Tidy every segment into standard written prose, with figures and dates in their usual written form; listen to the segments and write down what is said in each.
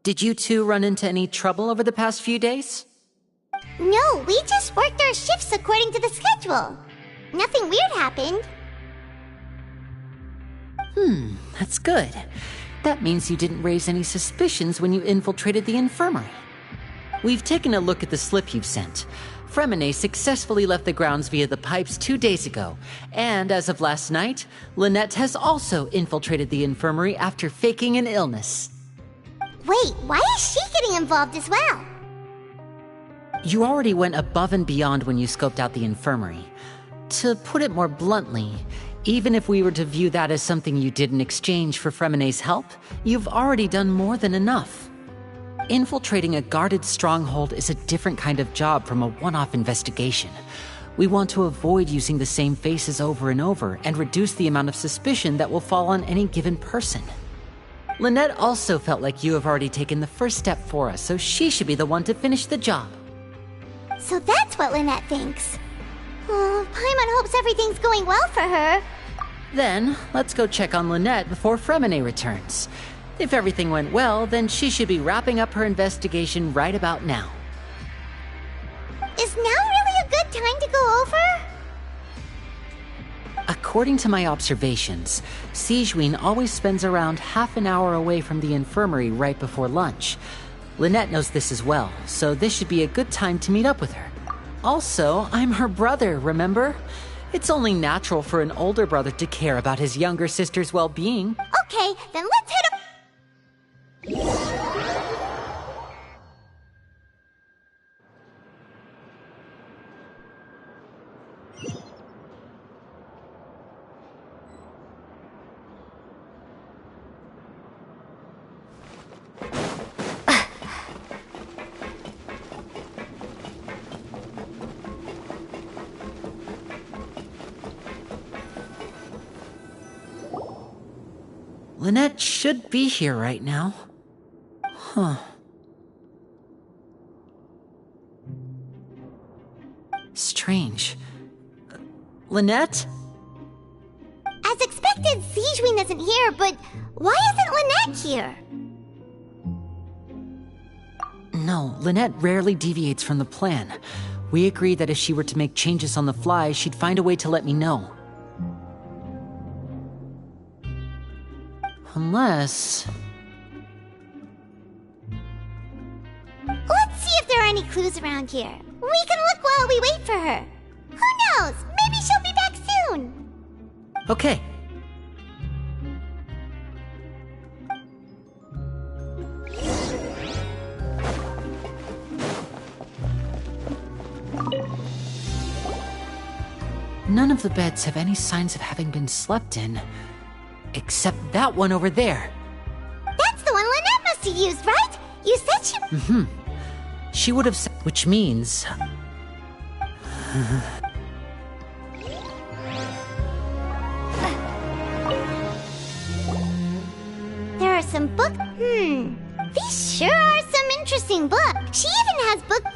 Did you two run into any trouble over the past few days? No, we just worked our shifts according to the schedule. Nothing weird happened. That's good. That means you didn't raise any suspicions when you infiltrated the infirmary. We've taken a look at the slip you've sent. Fremine successfully left the grounds via the pipes 2 days ago, and as of last night, Lynette has also infiltrated the infirmary after faking an illness. Wait, why is she getting involved as well? You already went above and beyond when you scoped out the infirmary. To put it more bluntly, even if we were to view that as something you did in exchange for Fremine's help, you've already done more than enough. Infiltrating a guarded stronghold is a different kind of job from a one-off investigation. We want to avoid using the same faces over and over and reduce the amount of suspicion that will fall on any given person. Lynette also felt like you have already taken the first step for us, so she should be the one to finish the job. So that's what Lynette thinks. Oh, Paimon hopes everything's going well for her. Then, let's go check on Lynette before Fremine returns. If everything went well, then she should be wrapping up her investigation right about now. Is now really a good time to go over? According to my observations, Sigewinne always spends around half an hour away from the infirmary right before lunch. Lynette knows this as well, so this should be a good time to meet up with her. Also, I'm her brother, remember? It's only natural for an older brother to care about his younger sister's well-being. Okay, then let's hit him. Lynette should be here right now. Huh. Strange. Lynette? As expected, Sigewinne isn't here, but why isn't Lynette here? No, Lynette rarely deviates from the plan. We agreed that if she were to make changes on the fly, she'd find a way to let me know. Unless... Let's see if there are any clues around here. We can look while we wait for her. Who knows? Maybe she'll be back soon. Okay. None of the beds have any signs of having been slept in. Except that one over there. That's the one Lynette must have used, right? You said she... She would have said... Which means... There are some books... These sure are some interesting books. She even has books...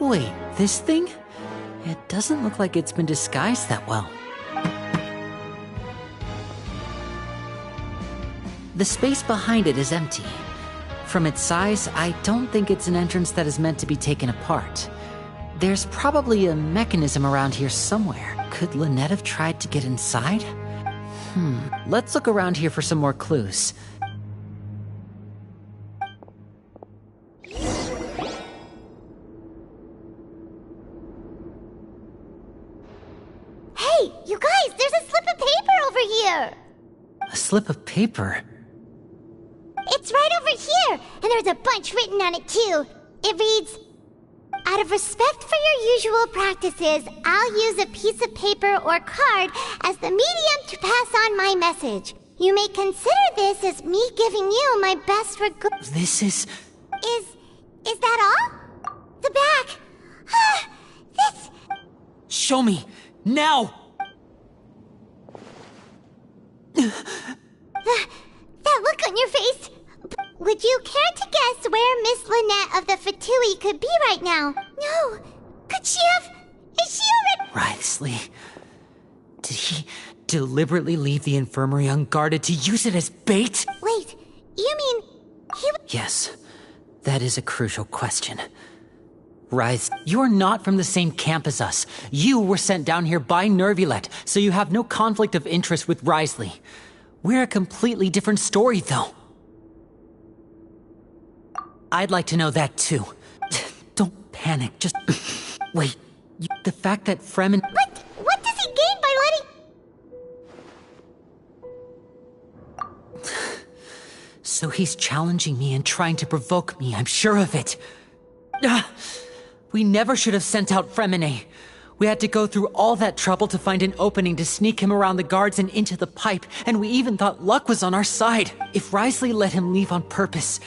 Wait, this thing? It doesn't look like it's been disguised that well. The space behind it is empty. From its size, I don't think it's an entrance that is meant to be taken apart. There's probably a mechanism around here somewhere. Could Lynette have tried to get inside? Let's look around here for some more clues. Hey, you guys, there's a slip of paper over here! A slip of paper? It's right over here, and there's a bunch written on it too. It reads, "Out of respect for your usual practices, I'll use a piece of paper or card as the medium to pass on my message. You may consider this as me giving you my best regards." This is... Is that all? The back! This... Show me! Now! That look on your face! Would you care to guess where Miss Lynette of the Fatui could be right now? No! Could she have... Is she already... Wriothesley. Did he deliberately leave the infirmary unguarded to use it as bait? Wait, you mean... Yes, that is a crucial question. Rise, you are not from the same camp as us. You were sent down here by Nervulet, so you have no conflict of interest with Wriothesley. We're a completely different story, though. I'd like to know that, too. Don't panic, just... Wait, the fact that Fremen... What does he gain by letting... So he's challenging me and trying to provoke me, I'm sure of it. We never should have sent out Fremine. We had to go through all that trouble to find an opening to sneak him around the guards and into the pipe, and we even thought luck was on our side. If Wriothesley let him leave on purpose,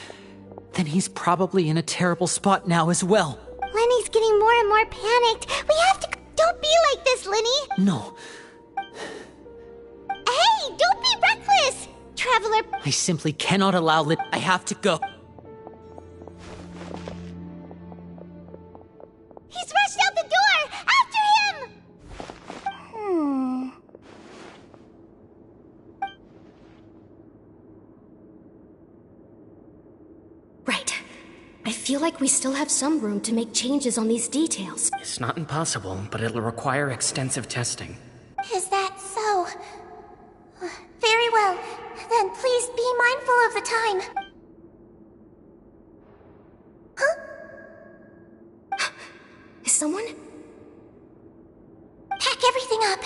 then he's probably in a terrible spot now as well. Lenny's getting more and more panicked. We have to... Don't be like this, Lenny! No. Hey, don't be reckless! Traveler... I simply cannot allow I have to go. He's rushed out the door! After him! Right. I feel like we still have some room to make changes on these details. It's not impossible, but it'll require extensive testing. Is that so? Very well. Then please be mindful of the time. Huh? Is someone? Pack everything up.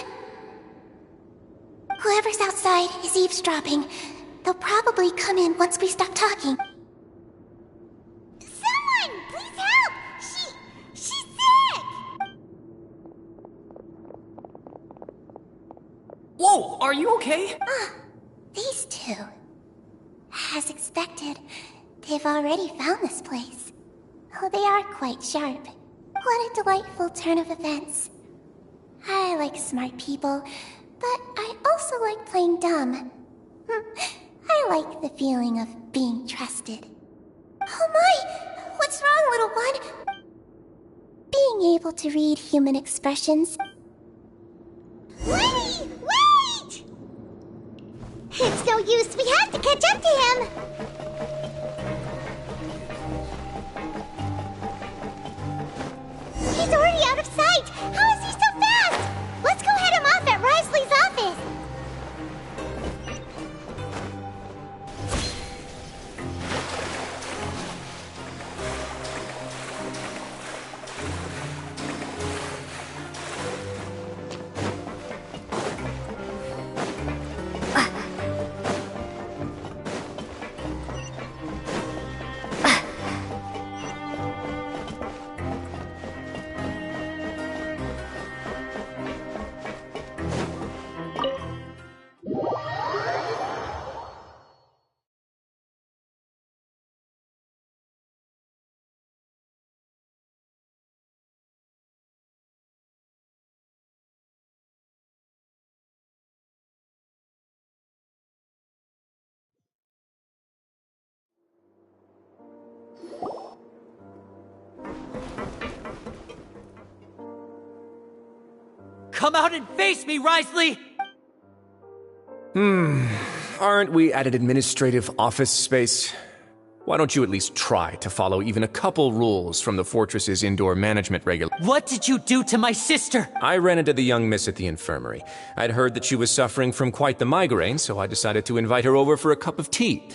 Whoever's outside is eavesdropping. They'll probably come in once we stop talking. Someone! Please help! She's sick! Whoa! Are you okay? These two. As expected, they've already found this place. Oh, they are quite sharp. What a delightful turn of events. I like smart people, but I also like playing dumb. I like the feeling of being trusted. Oh my! What's wrong, little one? Being able to read human expressions. Lenny! Wait! It's no use, we have to catch up to him! He's already out of sight! How is he so fast? Let's go head him off at Wriothesley's office! Come out and face me, Wriothesley! Aren't we at an administrative office space? Why don't you at least try to follow even a couple rules from the fortress's indoor management regulations? What did you do to my sister? I ran into the young miss at the infirmary. I'd heard that she was suffering from quite the migraine, so I decided to invite her over for a cup of tea.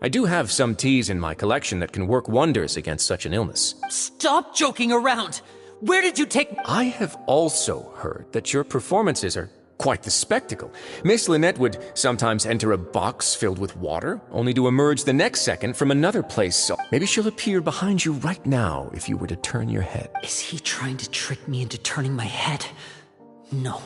I do have some teas in my collection that can work wonders against such an illness. Stop joking around! Where did you take... I have also heard that your performances are quite the spectacle. Miss Lynette would sometimes enter a box filled with water, only to emerge the next second from another place, so maybe she'll appear behind you right now if you were to turn your head. Is he trying to trick me into turning my head? No,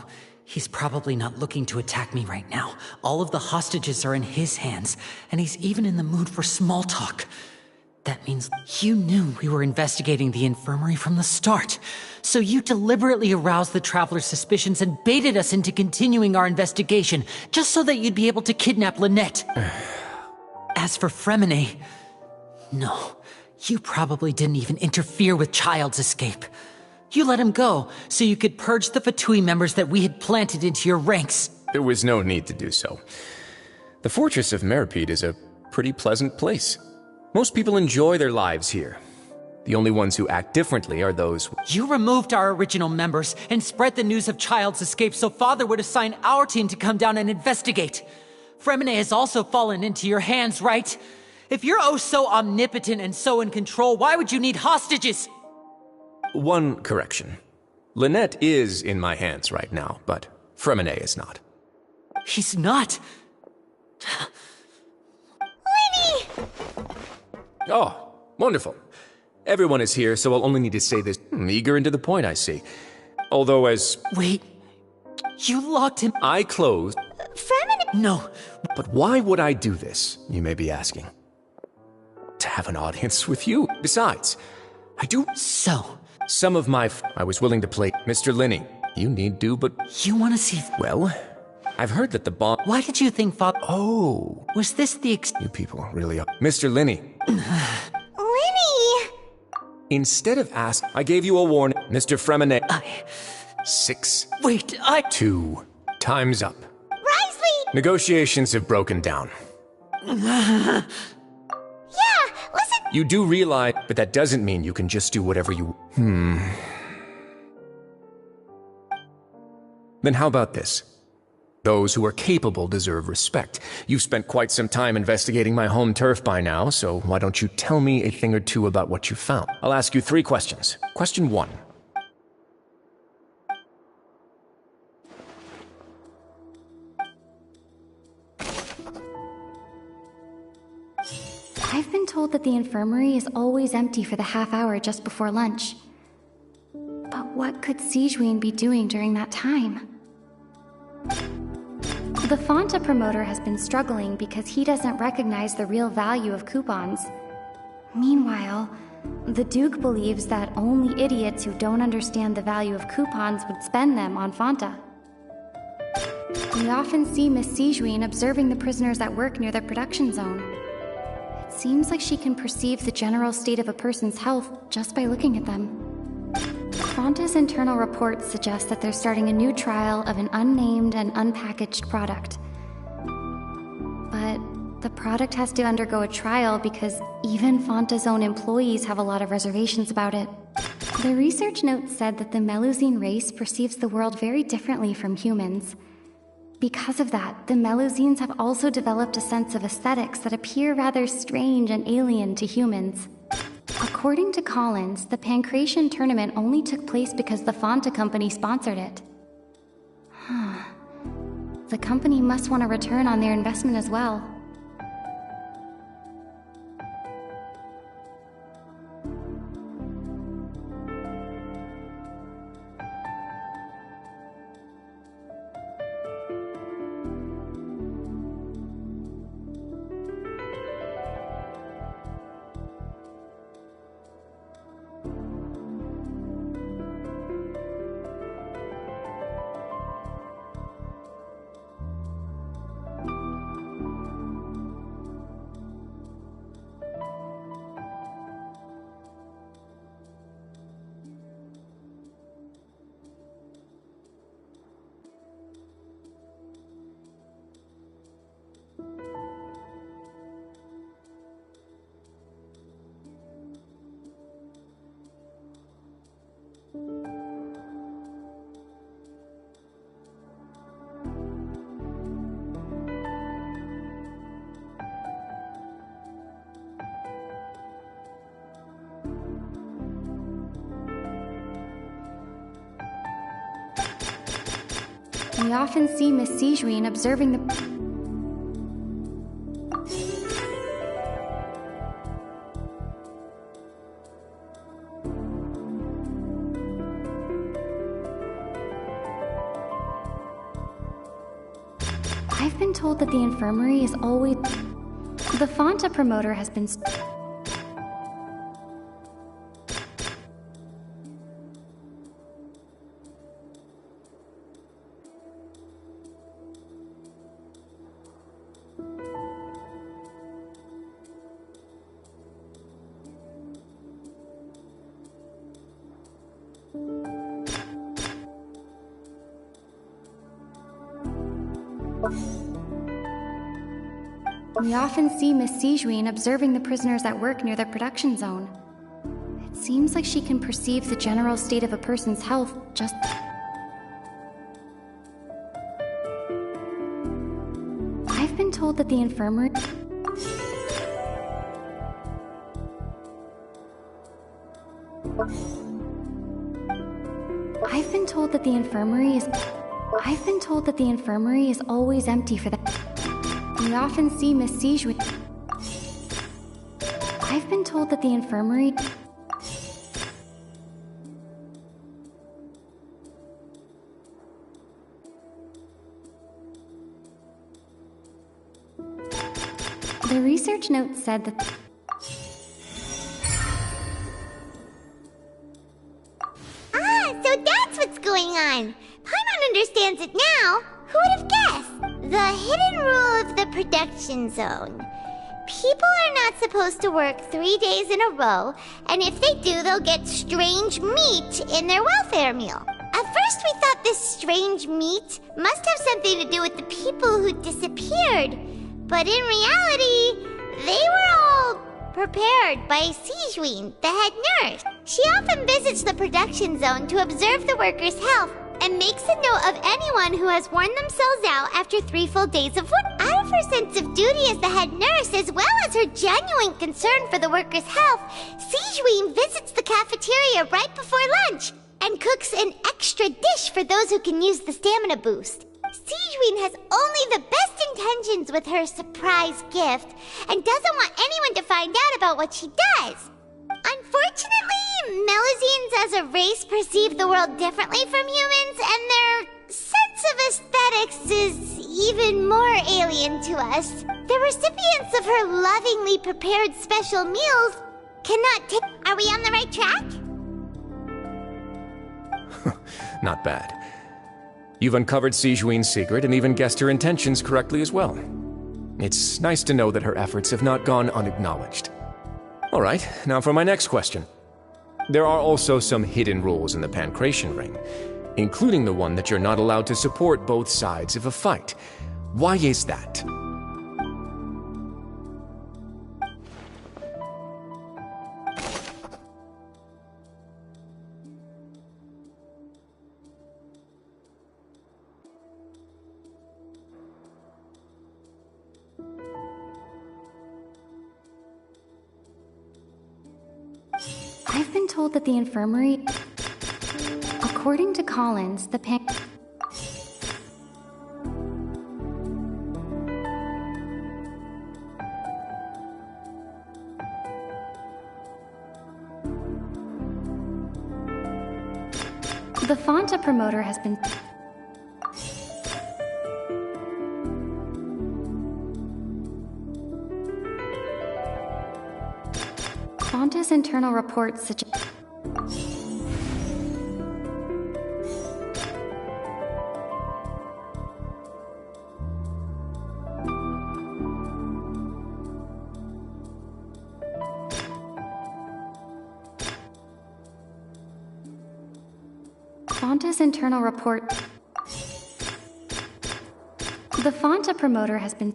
he's probably not looking to attack me right now. All of the hostages are in his hands, and he's even in the mood for small talk. That means you knew we were investigating the infirmary from the start. So you deliberately aroused the Traveler's suspicions and baited us into continuing our investigation, just so that you'd be able to kidnap Lynette. As for Fremine, no, you probably didn't even interfere with Child's escape. You let him go, so you could purge the Fatui members that we had planted into your ranks. There was no need to do so. The fortress of Meripede is a pretty pleasant place. Most people enjoy their lives here. The only ones who act differently are those... You removed our original members and spread the news of Child's escape so Father would assign our team to come down and investigate. Fremine has also fallen into your hands, right? If you're oh so omnipotent and so in control, why would you need hostages? One correction. Lynette is in my hands right now, but Fremine is not. He's not. Lenny! Oh, wonderful. Everyone is here, so I'll only need to say this. Eager and to the point, I see. Although as... Wait. You locked him... I closed... Fremine... No. But why would I do this, you may be asking? To have an audience with you. Besides, I do... So... Some of my... I was willing to play... Mr. Linney, you need do, but... You want to see... Well, I've heard that the bomb... Why did you think Father... Oh. Was this the You people really are... Mr. Linney. Lenny! Instead of ask, I gave you a warning. Mr. Fremine. 6. Wait, 2. Time's up. Risley! Negotiations have broken down. Yeah, listen... You do realize, but that doesn't mean you can just do whatever you... Then how about this? Those who are capable deserve respect. You've spent quite some time investigating my home turf by now, so why don't you tell me a thing or two about what you found? I'll ask you 3 questions. Question 1. I've been told that the infirmary is always empty for the half hour just before lunch. But what could Sigewinne be doing during that time? The Fanta promoter has been struggling because he doesn't recognize the real value of coupons. Meanwhile, the Duke believes that only idiots who don't understand the value of coupons would spend them on Fanta. We often see Miss Sigewinne observing the prisoners at work near the production zone. It seems like she can perceive the general state of a person's health just by looking at them. Fanta's internal reports suggest that they're starting a new trial of an unnamed and unpackaged product. But the product has to undergo a trial because even Fanta's own employees have a lot of reservations about it. The research notes said that the Melusine race perceives the world very differently from humans. Because of that, the Melusines have also developed a sense of aesthetics that appear rather strange and alien to humans. According to Collins, the Pancration tournament only took place because the Fanta company sponsored it. The company must want a return on their investment as well. We often see Miss Sigewinne observing the... I've been told that the infirmary is always... The Fanta promoter has been... We often see Miss Sijuin observing the prisoners at work near the production zone. It seems like she can perceive the general state of a person's health just... I've been told that the infirmary... I've been told that the infirmary is always empty for that. We often see Miss Sijuin. I've been told that the infirmary... The research note said that... So that's what's going on. Paimon understands it now. Who would have guessed? The hidden rule of the production zone. People are not supposed to work 3 days in a row, and if they do, they'll get strange meat in their welfare meal. At first we thought this strange meat must have something to do with the people who disappeared. But in reality, they were all prepared by Sijuin, the head nurse. She often visits the production zone to observe the workers' health and makes a note of anyone who has worn themselves out after 3 full days of work. Out of her sense of duty as the head nurse, as well as her genuine concern for the workers' health, Sijuin visits the cafeteria right before lunch and cooks an extra dish for those who can use the stamina boost. Sijuin has only the best intentions with her surprise gift and doesn't want anyone to find out about what she does. Unfortunately, Melusines as a race perceive the world differently from humans, and their sense of aesthetics is even more alien to us. The recipients of her lovingly prepared special meals cannot take... Are we on the right track? Not bad. You've uncovered Sijuin's secret and even guessed her intentions correctly as well. It's nice to know that her efforts have not gone unacknowledged. All right, now for my next question. There are also some hidden rules in the Pancration Ring, including the one that you're not allowed to support both sides of a fight. Why is that? I've been told that the infirmary... According to Collins, the The Fonta promoter has been... Fonta's internal reports suggest... Fonta's internal report... The Fonta promoter has been...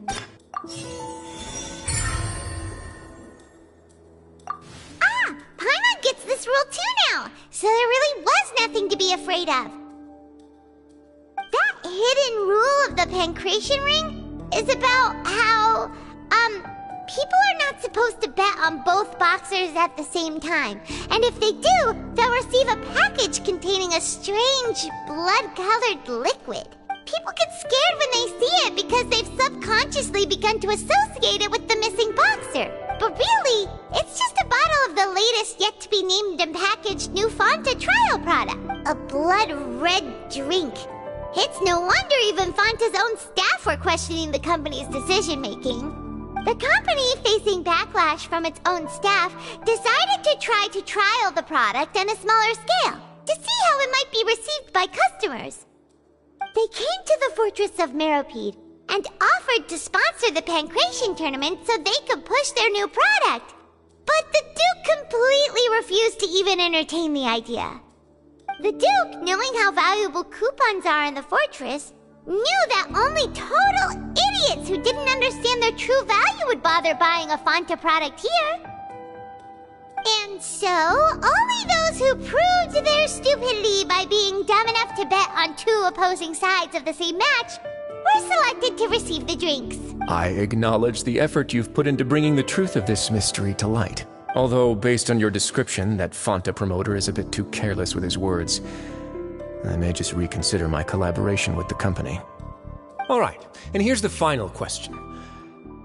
Paimon gets this rule too now, so there really was nothing to be afraid of. That hidden rule of the Pancration Ring is about how, people are not supposed to bet on both boxers at the same time. And if they do, they'll receive a package containing a strange, blood-colored liquid. People get scared when they see it because they've subconsciously begun to associate it with the missing boxer. But really, it's just a bottle of the latest yet-to-be-named and packaged new Fonta trial product. A blood-red drink. It's no wonder even Fonta's own staff were questioning the company's decision-making. The company, facing backlash from its own staff, decided to try to trial the product on a smaller scale to see how it might be received by customers. They came to the fortress of Meropide and offered to sponsor the Pancration tournament so they could push their new product. But the Duke completely refused to even entertain the idea. The Duke, knowing how valuable coupons are in the fortress, knew that only total idiots who didn't understand their true value would bother buying a Fanta product here. And so, only those who proved their stupidity by being dumb enough to bet on two opposing sides of the same match were selected to receive the drinks. I acknowledge the effort you've put into bringing the truth of this mystery to light. Although, based on your description, that Fanta promoter is a bit too careless with his words. I may just reconsider my collaboration with the company. All right, and here's the final question.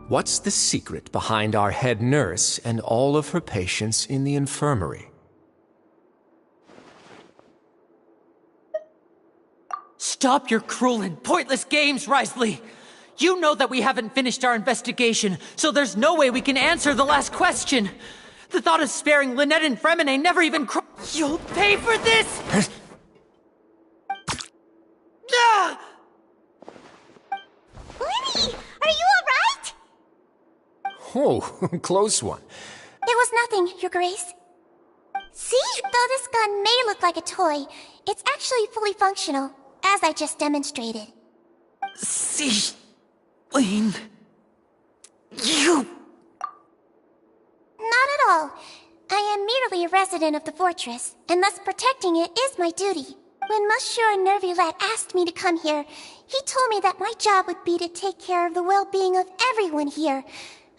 What's the secret behind our head nurse and all of her patients in the infirmary? Stop your cruel and pointless games, Risley! You know that we haven't finished our investigation, so there's no way we can answer the last question! The thought of sparing Lynette and Fremine never even You'll pay for this! Ah! Lenny, are you alright? Oh, close one. There was nothing, Your Grace. See, though this gun may look like a toy, it's actually fully functional, as I just demonstrated. See, Lane... You... Not at all. I am merely a resident of the fortress, and thus protecting it is my duty. When Monsieur Nervulette asked me to come here, he told me that my job would be to take care of the well-being of everyone here.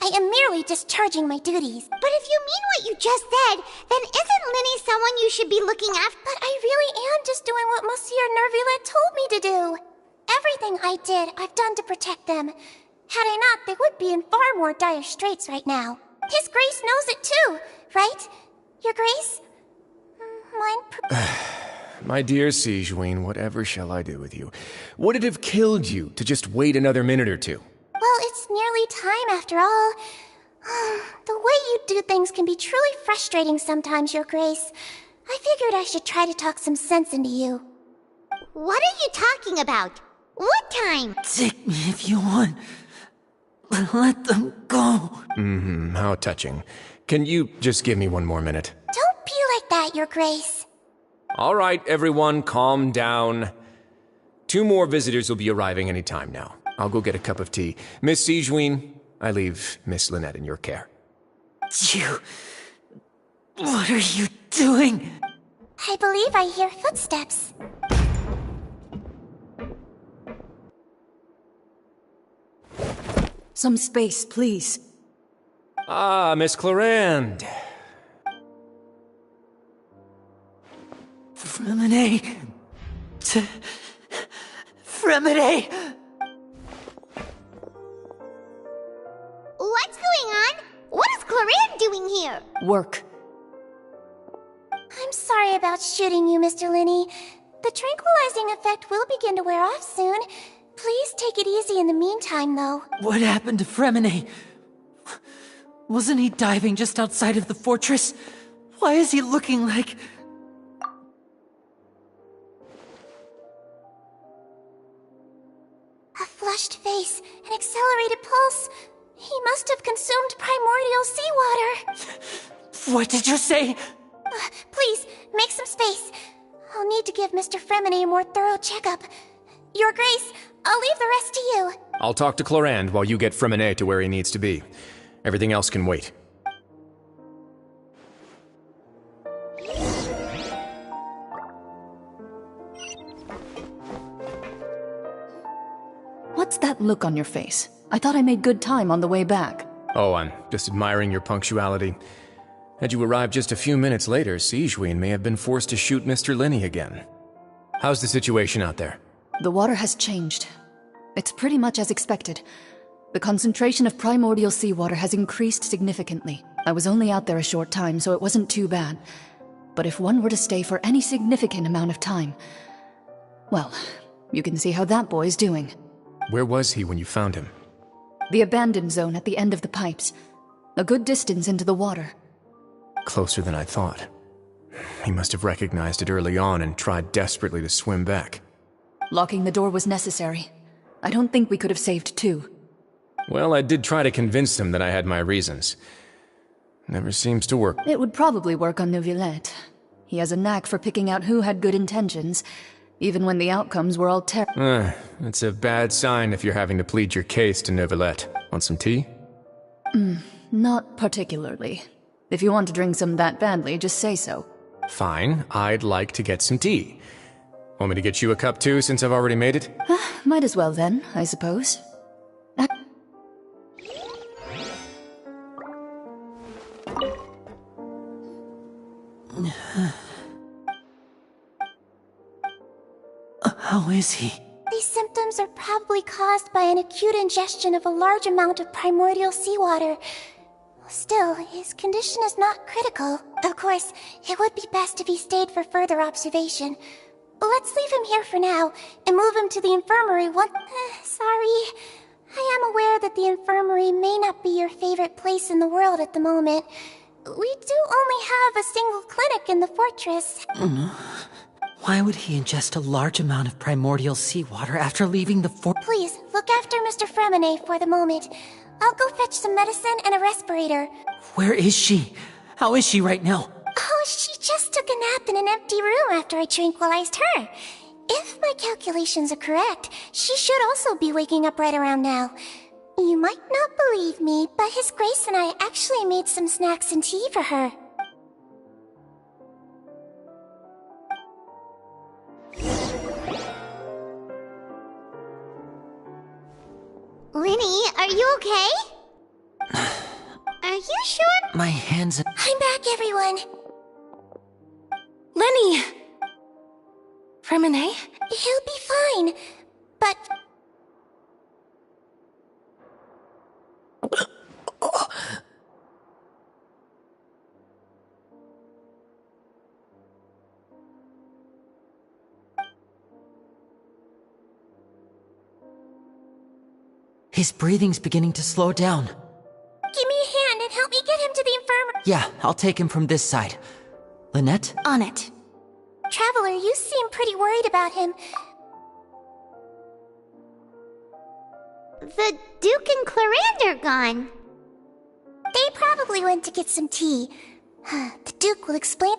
I am merely discharging my duties. But if you mean what you just said, then isn't Linny someone you should be looking after? But I really am just doing what Monsieur Nervulette told me to do. Everything I did, I've done to protect them. Had I not, they would be in far more dire straits right now. His Grace knows it too, right? Your Grace? My dear Sigewinne, whatever shall I do with you? Would it have killed you to just wait another minute or two? Well, it's nearly time after all. The way you do things can be truly frustrating sometimes, Your Grace. I figured I should try to talk some sense into you. What are you talking about? What time? Take me if you want. Let them go. How touching. Can you just give me one more minute? Don't be like that, Your Grace. All right, everyone, calm down. 2 more visitors will be arriving any time now. I'll go get a cup of tea. Miss Sigewinne, I leave Miss Lynette in your care. You... What are you doing? I believe I hear footsteps. Some space, please. Ah, Miss Clarande. Fremine... Fremine... What's going on? What is Clarande doing here? Work. I'm sorry about shooting you, Mr. Linney. The tranquilizing effect will begin to wear off soon. Please take it easy in the meantime, though. What happened to Fremine? Wasn't he diving just outside of the fortress? Why is he looking like... A flushed face, an accelerated pulse. He must have consumed primordial seawater. What did you say? Please, make some space. I'll need to give Mr. Fremine a more thorough checkup. Your Grace, I'll leave the rest to you. I'll talk to Clarande while you get Fremine to where he needs to be. Everything else can wait. What's that look on your face? I thought I made good time on the way back. Oh, I'm just admiring your punctuality. Had you arrived just a few minutes later, Sigewinne may have been forced to shoot Mr. Linney again. How's the situation out there? The water has changed. It's pretty much as expected. The concentration of primordial seawater has increased significantly. I was only out there a short time, so it wasn't too bad. But if one were to stay for any significant amount of time... Well, you can see how that boy's doing. Where was he when you found him? The abandoned zone at the end of the pipes. A good distance into the water. Closer than I thought. He must have recognized it early on and tried desperately to swim back. Locking the door was necessary. I don't think we could have saved 2. Well, I did try to convince him that I had my reasons. Never seems to work. It would probably work on Neuvillette. He has a knack for picking out who had good intentions. even when the outcomes were all terrible. It's a bad sign if you're having to plead your case to Neuvillette. Want some tea? Not particularly. If you want to drink some that badly, just say so. Fine, I'd like to get some tea. Want me to get you a cup too, since I've already made it? Might as well then, I suppose. How is he? These symptoms are probably caused by an acute ingestion of a large amount of primordial seawater. Still, his condition is not critical. Of course, it would be best if he stayed for further observation. Let's leave him here for now, and move him to the infirmary sorry. I am aware that the infirmary may not be your favorite place in the world at the moment. We do only have a single clinic in the fortress. Why would he ingest a large amount of primordial seawater after leaving the fort? Please, look after Mr. Fremine for the moment. I'll go fetch some medicine and a respirator. Where is she? How is she right now? Oh, she just took a nap in an empty room after I tranquilized her. If my calculations are correct, she should also be waking up right around now. You might not believe me, but His Grace and I actually made some snacks and tea for her. Linny, are you okay? Are you sure? My hands... I'm back, everyone. Lenny! Fremine? He'll be fine, but... His breathing's beginning to slow down. Give me a hand and help me get him to the infirmary. Yeah, I'll take him from this side. Lynette? On it. Traveler, you seem pretty worried about him. The Duke and Clarander gone. They probably went to get some tea. The Duke will explain...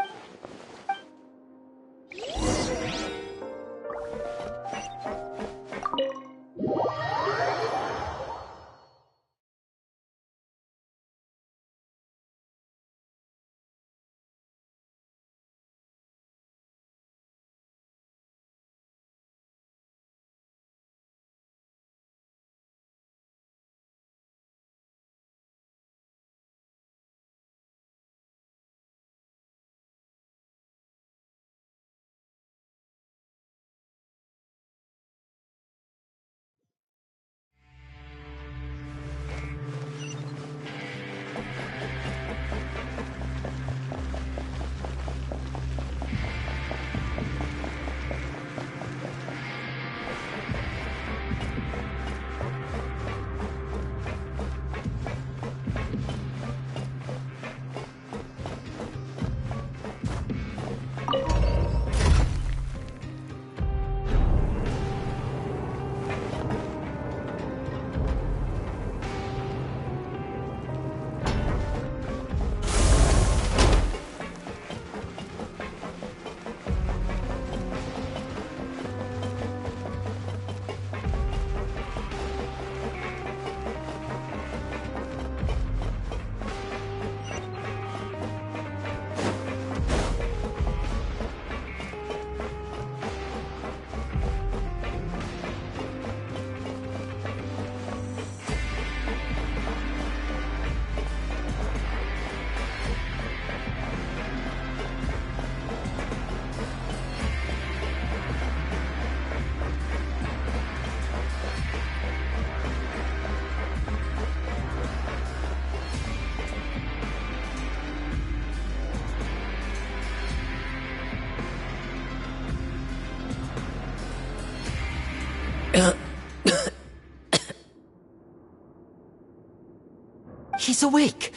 He's awake!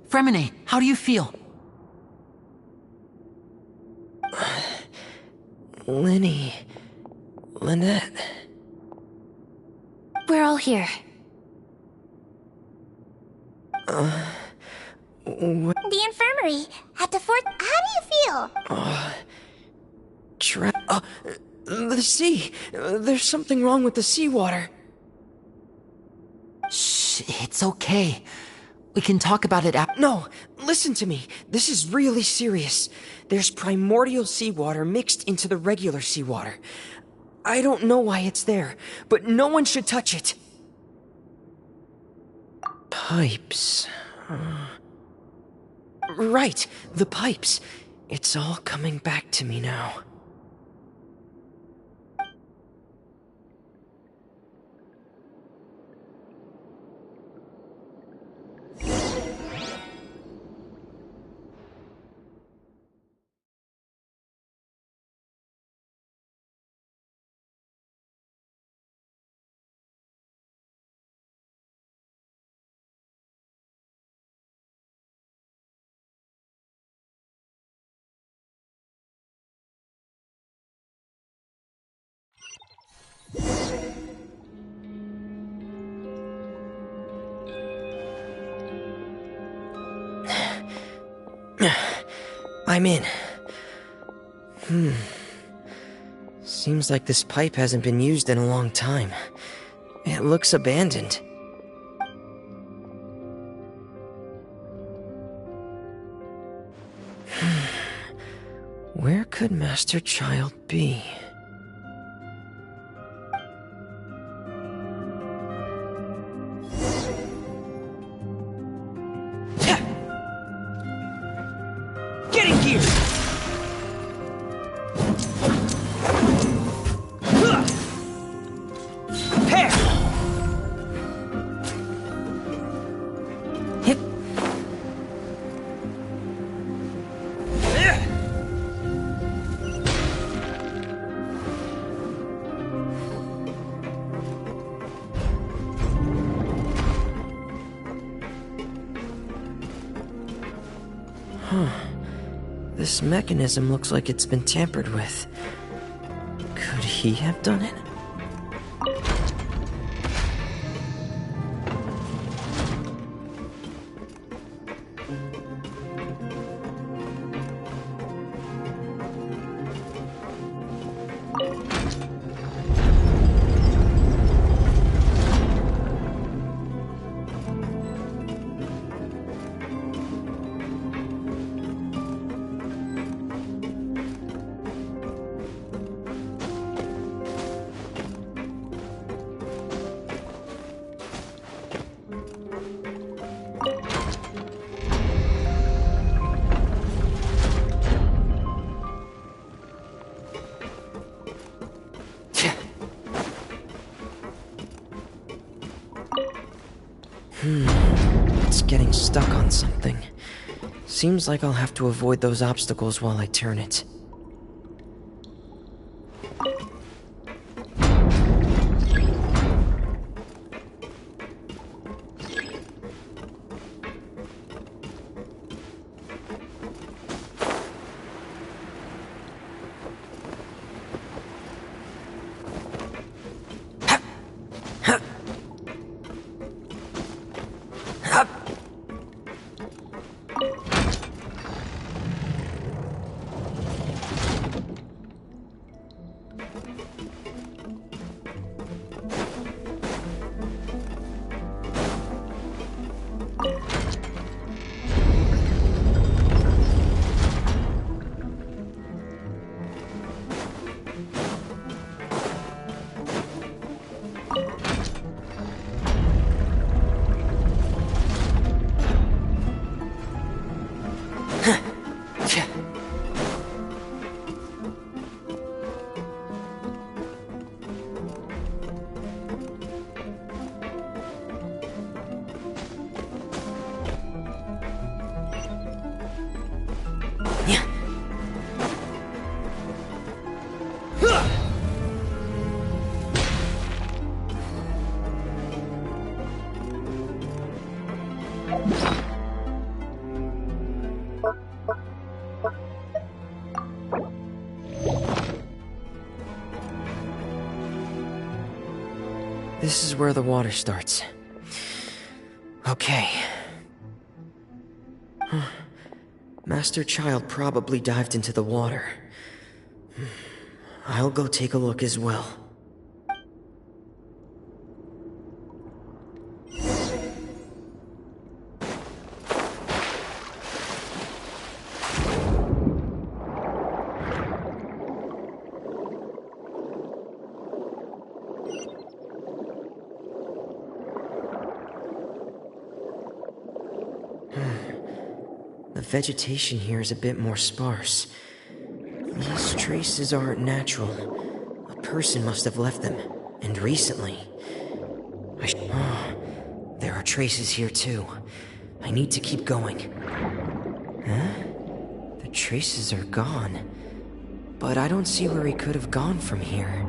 Fremine, how do you feel? Lenny... Lynette... We're all here. The infirmary at the fort. How do you feel? The sea! There's something wrong with the seawater. Shh, it's okay. We can talk about it after. No, listen to me. This is really serious. There's primordial seawater mixed into the regular seawater. I don't know why it's there, but no one should touch it. Pipes. Right, the pipes. It's all coming back to me now. I'm in. Seems like this pipe hasn't been used in a long time. It looks abandoned. Where could Master Child be? Get in gear! Prepare! Hip. This mechanism looks like it's been tampered with. Could he have done it? It's getting stuck on something. Seems like I'll have to avoid those obstacles while I turn it. This is where the water starts. Okay. Master Child probably dived into the water. I'll go take a look as well. The vegetation here is a bit more sparse. These traces aren't natural. A person must have left them, and recently. There are traces here too. I need to keep going. Huh? The traces are gone. But I don't see where he could have gone from here.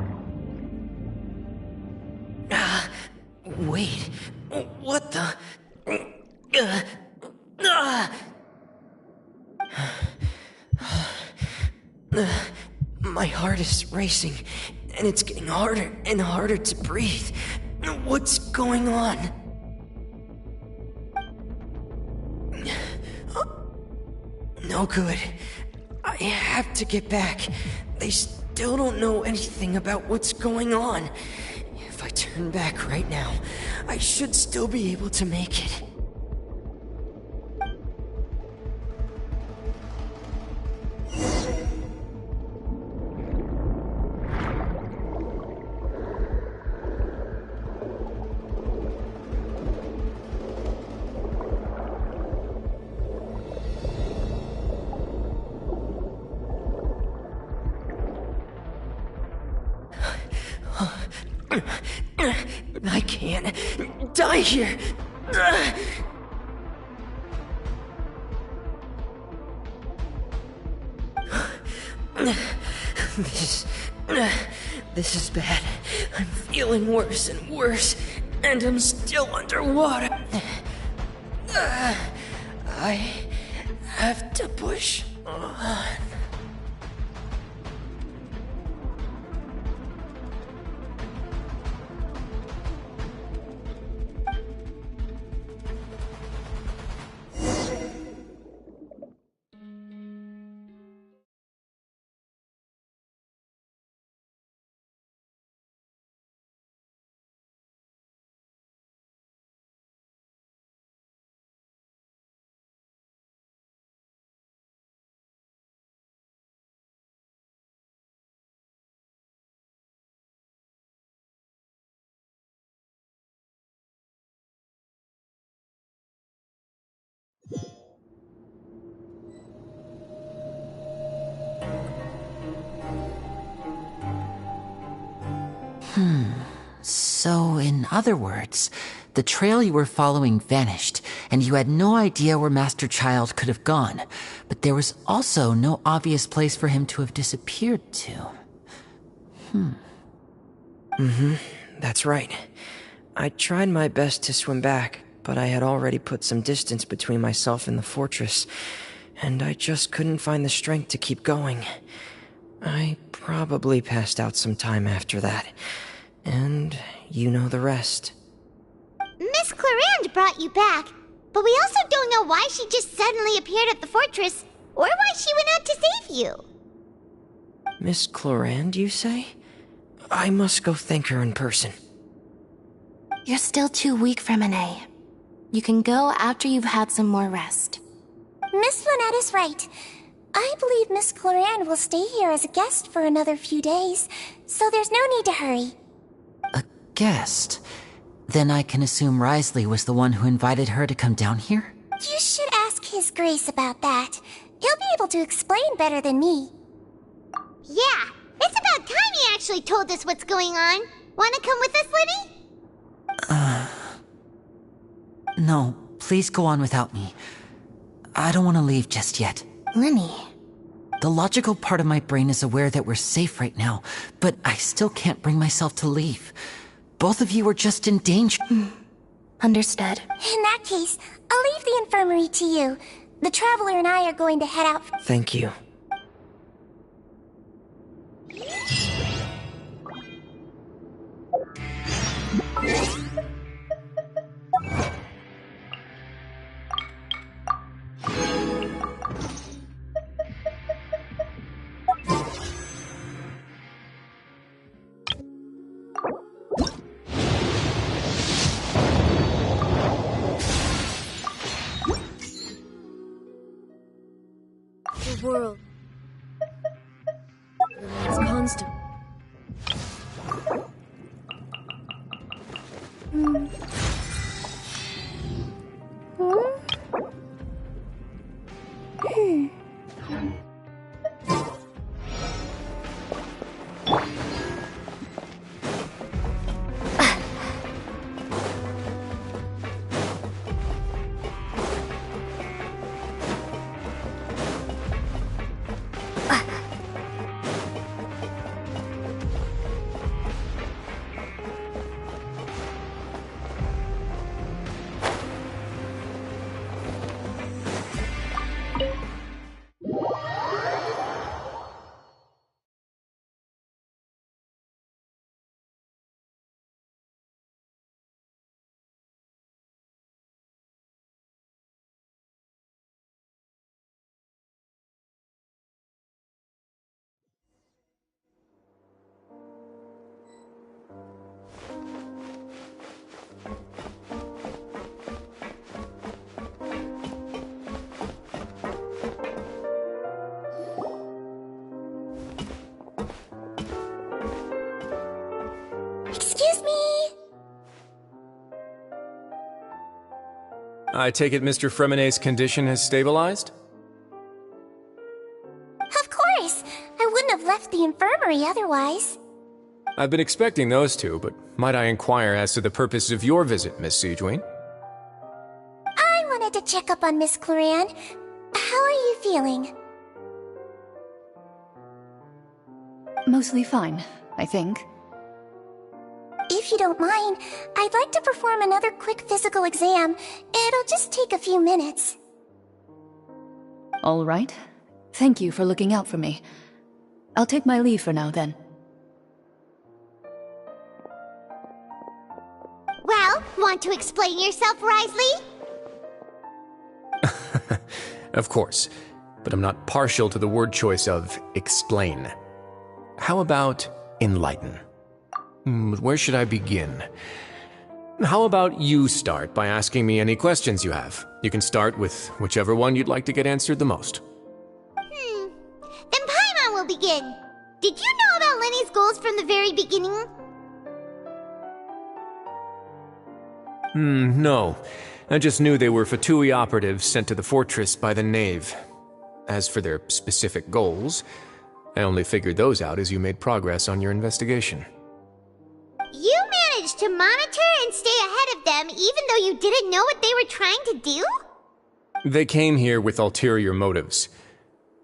Wait. What the? My heart is racing, and it's getting harder and harder to breathe. What's going on? No good. I have to get back. They still don't know anything about what's going on. If I turn back right now, I should still be able to make it. I can't die here. This is bad. I'm feeling worse and worse, and I'm still underwater. I have to push on. So, in other words, the trail you were following vanished, and you had no idea where Master Child could have gone, but there was also no obvious place for him to have disappeared to. That's right. I tried my best to swim back, but I had already put some distance between myself and the fortress, and I just couldn't find the strength to keep going. I probably passed out some time after that, and you know the rest. Miss Clarande brought you back, but we also don't know why she just suddenly appeared at the fortress, or why she went out to save you. Miss Clarande, you say? I must go thank her in person. You're still too weak for Monet. You can go after you've had some more rest. Miss Lynette is right. I believe Miss Clarande will stay here as a guest for another few days, so there's no need to hurry. A guest? Then I can assume Risley was the one who invited her to come down here? You should ask His Grace about that. He'll be able to explain better than me. Yeah, it's about time he actually told us what's going on. Wanna come with us, Lenny? No, please go on without me. I don't want to leave just yet. Lenny. The logical part of my brain is aware that we're safe right now, but I still can't bring myself to leave. Both of you are just in danger. Understood. In that case, I'll leave the infirmary to you. The Traveler and I are going to head out. Thank you. world remains constant. Excuse me! I take it Mr. Fremenay's condition has stabilized? Of course! I wouldn't have left the infirmary otherwise. I've been expecting those two, but might I inquire as to the purpose of your visit, Miss Sejuane? I wanted to check up on Miss Cloran. How are you feeling? Mostly fine, I think. If you don't mind, I'd like to perform another quick physical exam. It'll just take a few minutes. All right. Thank you for looking out for me. I'll take my leave for now, then. Well, want to explain yourself, Risley? Of course, but I'm not partial to the word choice of explain. How about enlighten? Where should I begin? How about you start by asking me any questions you have? You can start with whichever one you'd like to get answered the most. Then Paimon will begin. Did you know about Lenny's goals from the very beginning? No. I just knew they were Fatui operatives sent to the fortress by the Knave. As for their specific goals, I only figured those out as you made progress on your investigation. You managed to monitor and stay ahead of them even though you didn't know what they were trying to do? They came here with ulterior motives.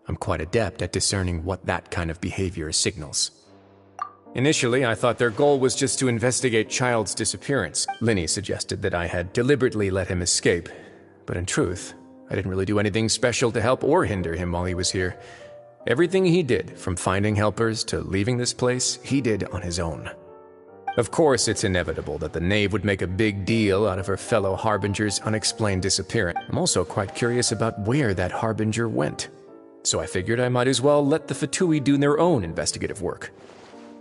I'm quite adept at discerning what that kind of behavior signals. Initially, I thought their goal was just to investigate Child's disappearance. Linny suggested that I had deliberately let him escape, but in truth, I didn't really do anything special to help or hinder him while he was here. Everything he did, from finding helpers to leaving this place, he did on his own. Of course, it's inevitable that the Knave would make a big deal out of her fellow Harbinger's unexplained disappearance. I'm also quite curious about where that Harbinger went. So I figured I might as well let the Fatui do their own investigative work.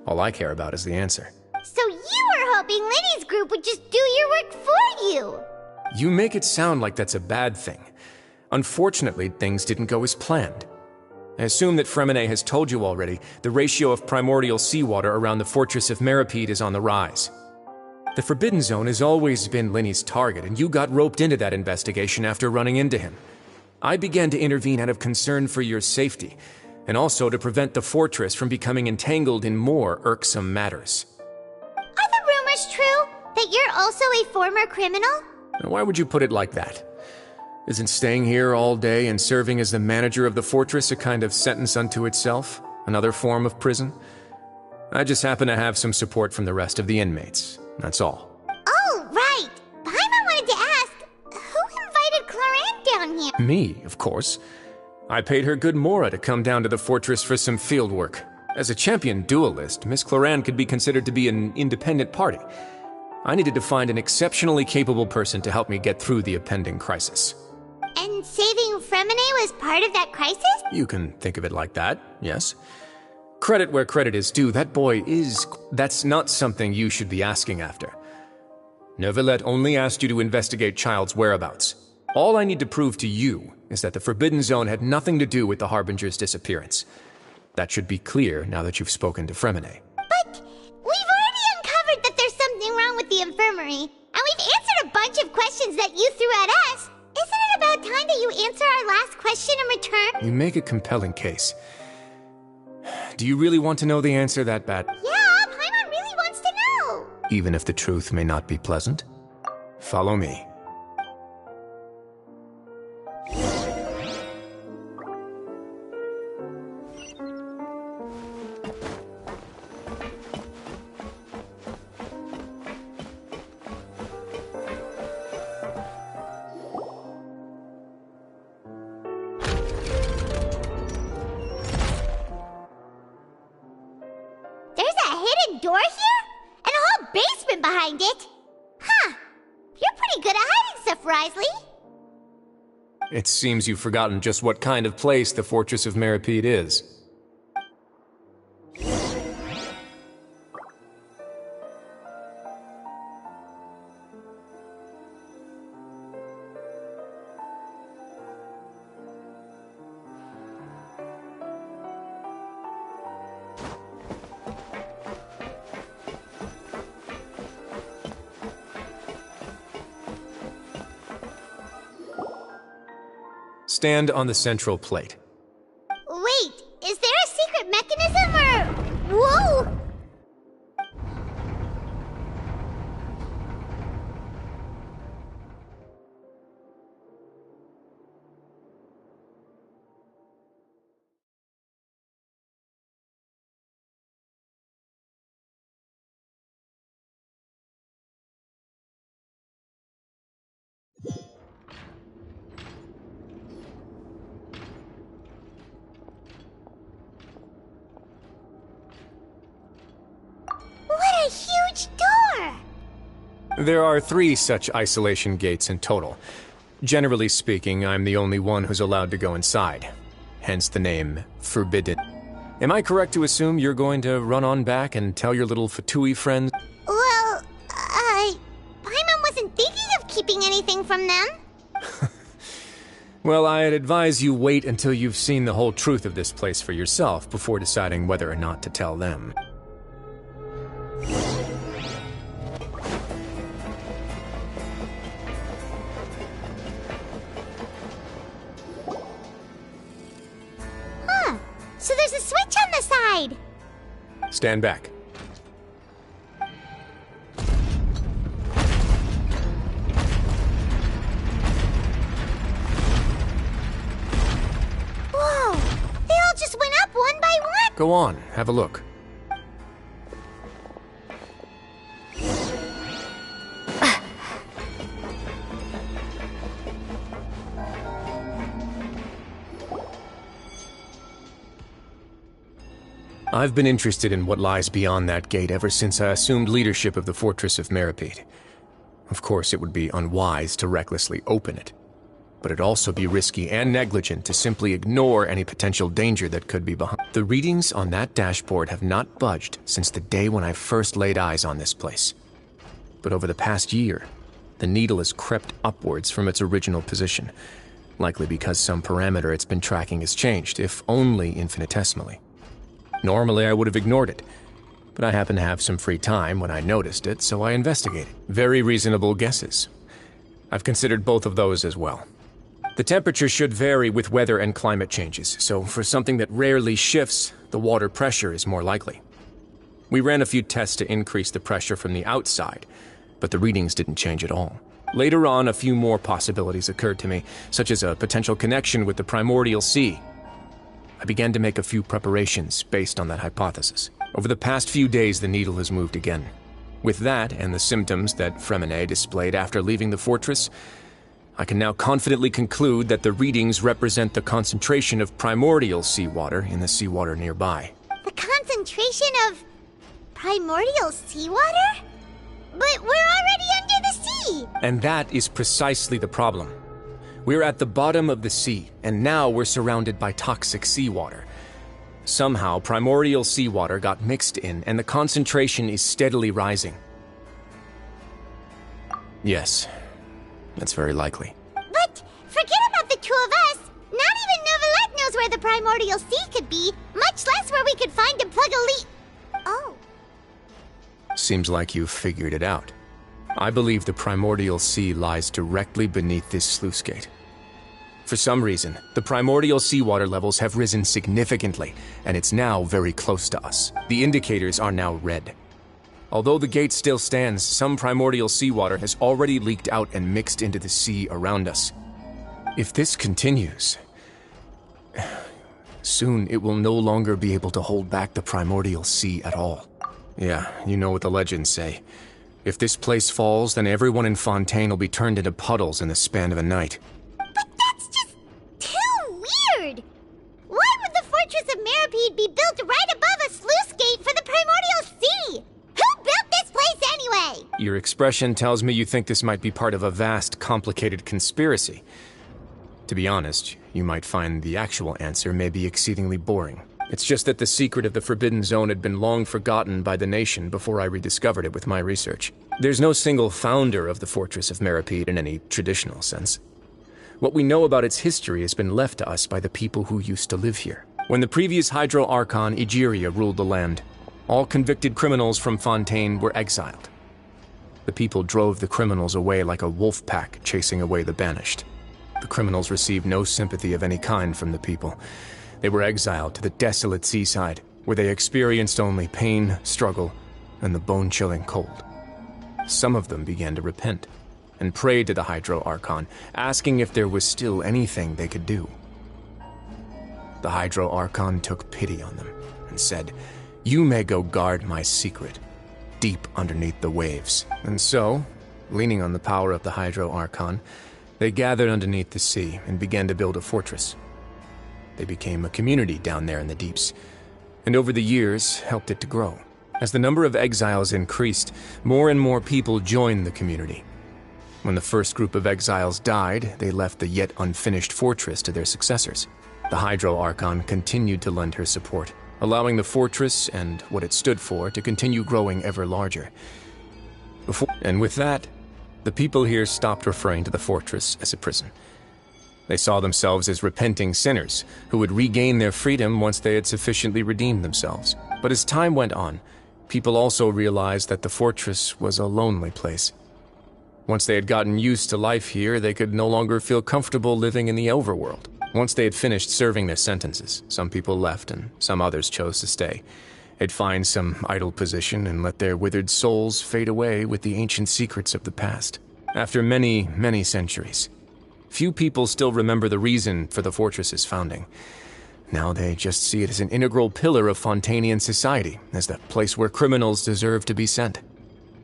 All I care about is the answer. So you were hoping Lenny's group would just do your work for you! You make it sound like that's a bad thing. Unfortunately, things didn't go as planned. I assume that Fremenay has told you already the ratio of primordial seawater around the fortress of Meripede is on the rise. The Forbidden Zone has always been Lenny's target, and you got roped into that investigation after running into him. I began to intervene out of concern for your safety, and also to prevent the fortress from becoming entangled in more irksome matters. Are the rumors true? That you're also a former criminal? Why would you put it like that? Isn't staying here all day and serving as the manager of the fortress a kind of sentence unto itself? Another form of prison? I just happen to have some support from the rest of the inmates. That's all. Oh, right! Paimon wanted to ask, who invited Cloran down here? Me, of course. I paid her good mora to come down to the fortress for some field work. As a champion duelist, Miss Cloran could be considered to be an independent party. I needed to find an exceptionally capable person to help me get through the impending crisis. And saving Fremenay was part of that crisis? You can think of it like that, yes. Credit where credit is due, that boy is... That's not something you should be asking after. Neuvillette only asked you to investigate Child's whereabouts. All I need to prove to you is that the Forbidden Zone had nothing to do with the Harbinger's disappearance. That should be clear now that you've spoken to Fremine. But we've already uncovered that there's something wrong with the infirmary, and we've answered a bunch of questions that you threw at us. Isn't it about time that you answer our last question in return? You make a compelling case. Do you really want to know the answer that bad? Yeah, Paimon really wants to know. Even if the truth may not be pleasant? Follow me. There's a hidden door here? And a whole basement behind it? Huh. You're pretty good at hiding stuff, Risley. It seems you've forgotten just what kind of place the Fortress of Meripede is. Stand on the central plate. Wait, is there a secret mechanism or... Whoa! What a huge door! There are 3 such isolation gates in total. Generally speaking, I'm the only one who's allowed to go inside. Hence the name Forbidden. Am I correct to assume you're going to run on back and tell your little Fatui friends? Well, Paimon wasn't thinking of keeping anything from them. Well, I'd advise you wait until you've seen the whole truth of this place for yourself before deciding whether or not to tell them. Huh. So there's a switch on the side. Stand back. Whoa! They all just went up one by one. Go on, have a look. I've been interested in what lies beyond that gate ever since I assumed leadership of the Fortress of Meripede. Of course, it would be unwise to recklessly open it, but it'd also be risky and negligent to simply ignore any potential danger that could be behind. The readings on that dashboard have not budged since the day when I first laid eyes on this place. But over the past year, the needle has crept upwards from its original position, likely because some parameter it's been tracking has changed, if only infinitesimally. Normally, I would have ignored it, but I happened to have some free time when I noticed it, so I investigated. Very reasonable guesses. I've considered both of those as well. The temperature should vary with weather and climate changes, so for something that rarely shifts, the water pressure is more likely. We ran a few tests to increase the pressure from the outside, but the readings didn't change at all. Later on, a few more possibilities occurred to me, such as a potential connection with the primordial sea. I began to make a few preparations based on that hypothesis. Over the past few days, the needle has moved again. With that, and the symptoms that Fremine displayed after leaving the fortress, I can now confidently conclude that the readings represent the concentration of primordial seawater in the seawater nearby. The concentration of primordial seawater? But we're already under the sea! And that is precisely the problem. We're at the bottom of the sea, and now we're surrounded by toxic seawater. Somehow, primordial seawater got mixed in, and the concentration is steadily rising. Yes, that's very likely. But where the primordial sea could be, much less where we could find and plug a leak. Oh. Seems like you've figured it out. I believe the primordial sea lies directly beneath this sluice gate. For some reason, the primordial seawater levels have risen significantly, and it's now very close to us. The indicators are now red. Although the gate still stands, some primordial seawater has already leaked out and mixed into the sea around us. If this continues, soon it will no longer be able to hold back the primordial sea at all. Yeah, you know what the legends say. If this place falls, then everyone in Fontaine will be turned into puddles in the span of a night. But that's just too weird! Why would the Fortress of Meripede be built right above a sluice gate for the primordial sea? Who built this place anyway? Your expression tells me you think this might be part of a vast, complicated conspiracy. To be honest, you might find the actual answer may be exceedingly boring. It's just that the secret of the Forbidden Zone had been long forgotten by the nation before I rediscovered it with my research. There's no single founder of the Fortress of Meripede in any traditional sense. What we know about its history has been left to us by the people who used to live here. When the previous Hydro Archon, Egeria, ruled the land, all convicted criminals from Fontaine were exiled. The people drove the criminals away like a wolf pack chasing away the banished. The criminals received no sympathy of any kind from the people. They were exiled to the desolate seaside, where they experienced only pain, struggle, and the bone-chilling cold. Some of them began to repent, and prayed to the Hydro Archon, asking if there was still anything they could do. The Hydro Archon took pity on them, and said, "You may go guard my secret, deep underneath the waves." And so, leaning on the power of the Hydro Archon, they gathered underneath the sea and began to build a fortress. They became a community down there in the deeps, and over the years helped it to grow. As the number of exiles increased, more and more people joined the community. When the first group of exiles died, they left the yet unfinished fortress to their successors. The Hydro Archon continued to lend her support, allowing the fortress and what it stood for to continue growing ever larger. And with that, the people here stopped referring to the fortress as a prison. They saw themselves as repenting sinners who would regain their freedom once they had sufficiently redeemed themselves. But as time went on, people also realized that the fortress was a lonely place. Once they had gotten used to life here, they could no longer feel comfortable living in the overworld. Once they had finished serving their sentences, some people left and some others chose to stay. They'd find some idle position and let their withered souls fade away with the ancient secrets of the past. After many, many centuries, few people still remember the reason for the fortress's founding. Now they just see it as an integral pillar of Fontainian society, as the place where criminals deserve to be sent.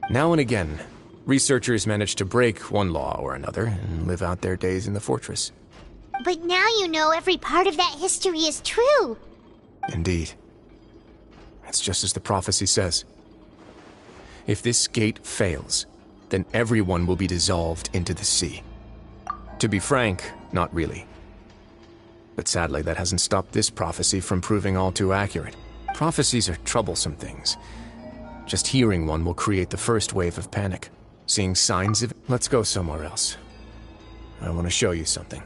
Now and again, researchers manage to break one law or another and live out their days in the fortress. But now you know every part of that history is true. Indeed. It's just as the prophecy says. If this gate fails, then everyone will be dissolved into the sea. To be frank, not really. But sadly, that hasn't stopped this prophecy from proving all too accurate. Prophecies are troublesome things. Just hearing one will create the first wave of panic. Seeing signs of it. Let's go somewhere else. I want to show you something.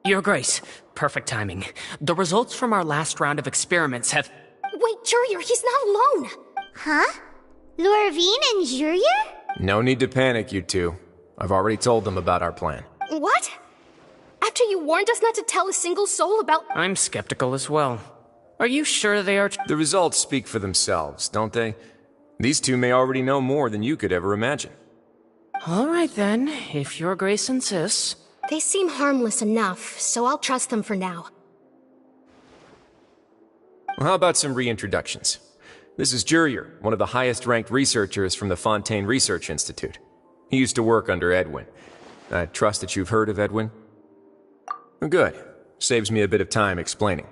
Your Grace, perfect timing. The results from our last round of experiments have... Wait, Jurier, he's not alone! Huh? Lorvine and Jurier? No need to panic, you two. I've already told them about our plan. What? After you warned us not to tell a single soul about... I'm skeptical as well. Are you sure they are... The results speak for themselves, don't they? These two may already know more than you could ever imagine. All right then, if Your Grace insists. They seem harmless enough, so I'll trust them for now. Well, how about some reintroductions? This is Jurier, one of the highest-ranked researchers from the Fontaine Research Institute. He used to work under Edwin. I trust that you've heard of Edwin? Good. Saves me a bit of time explaining.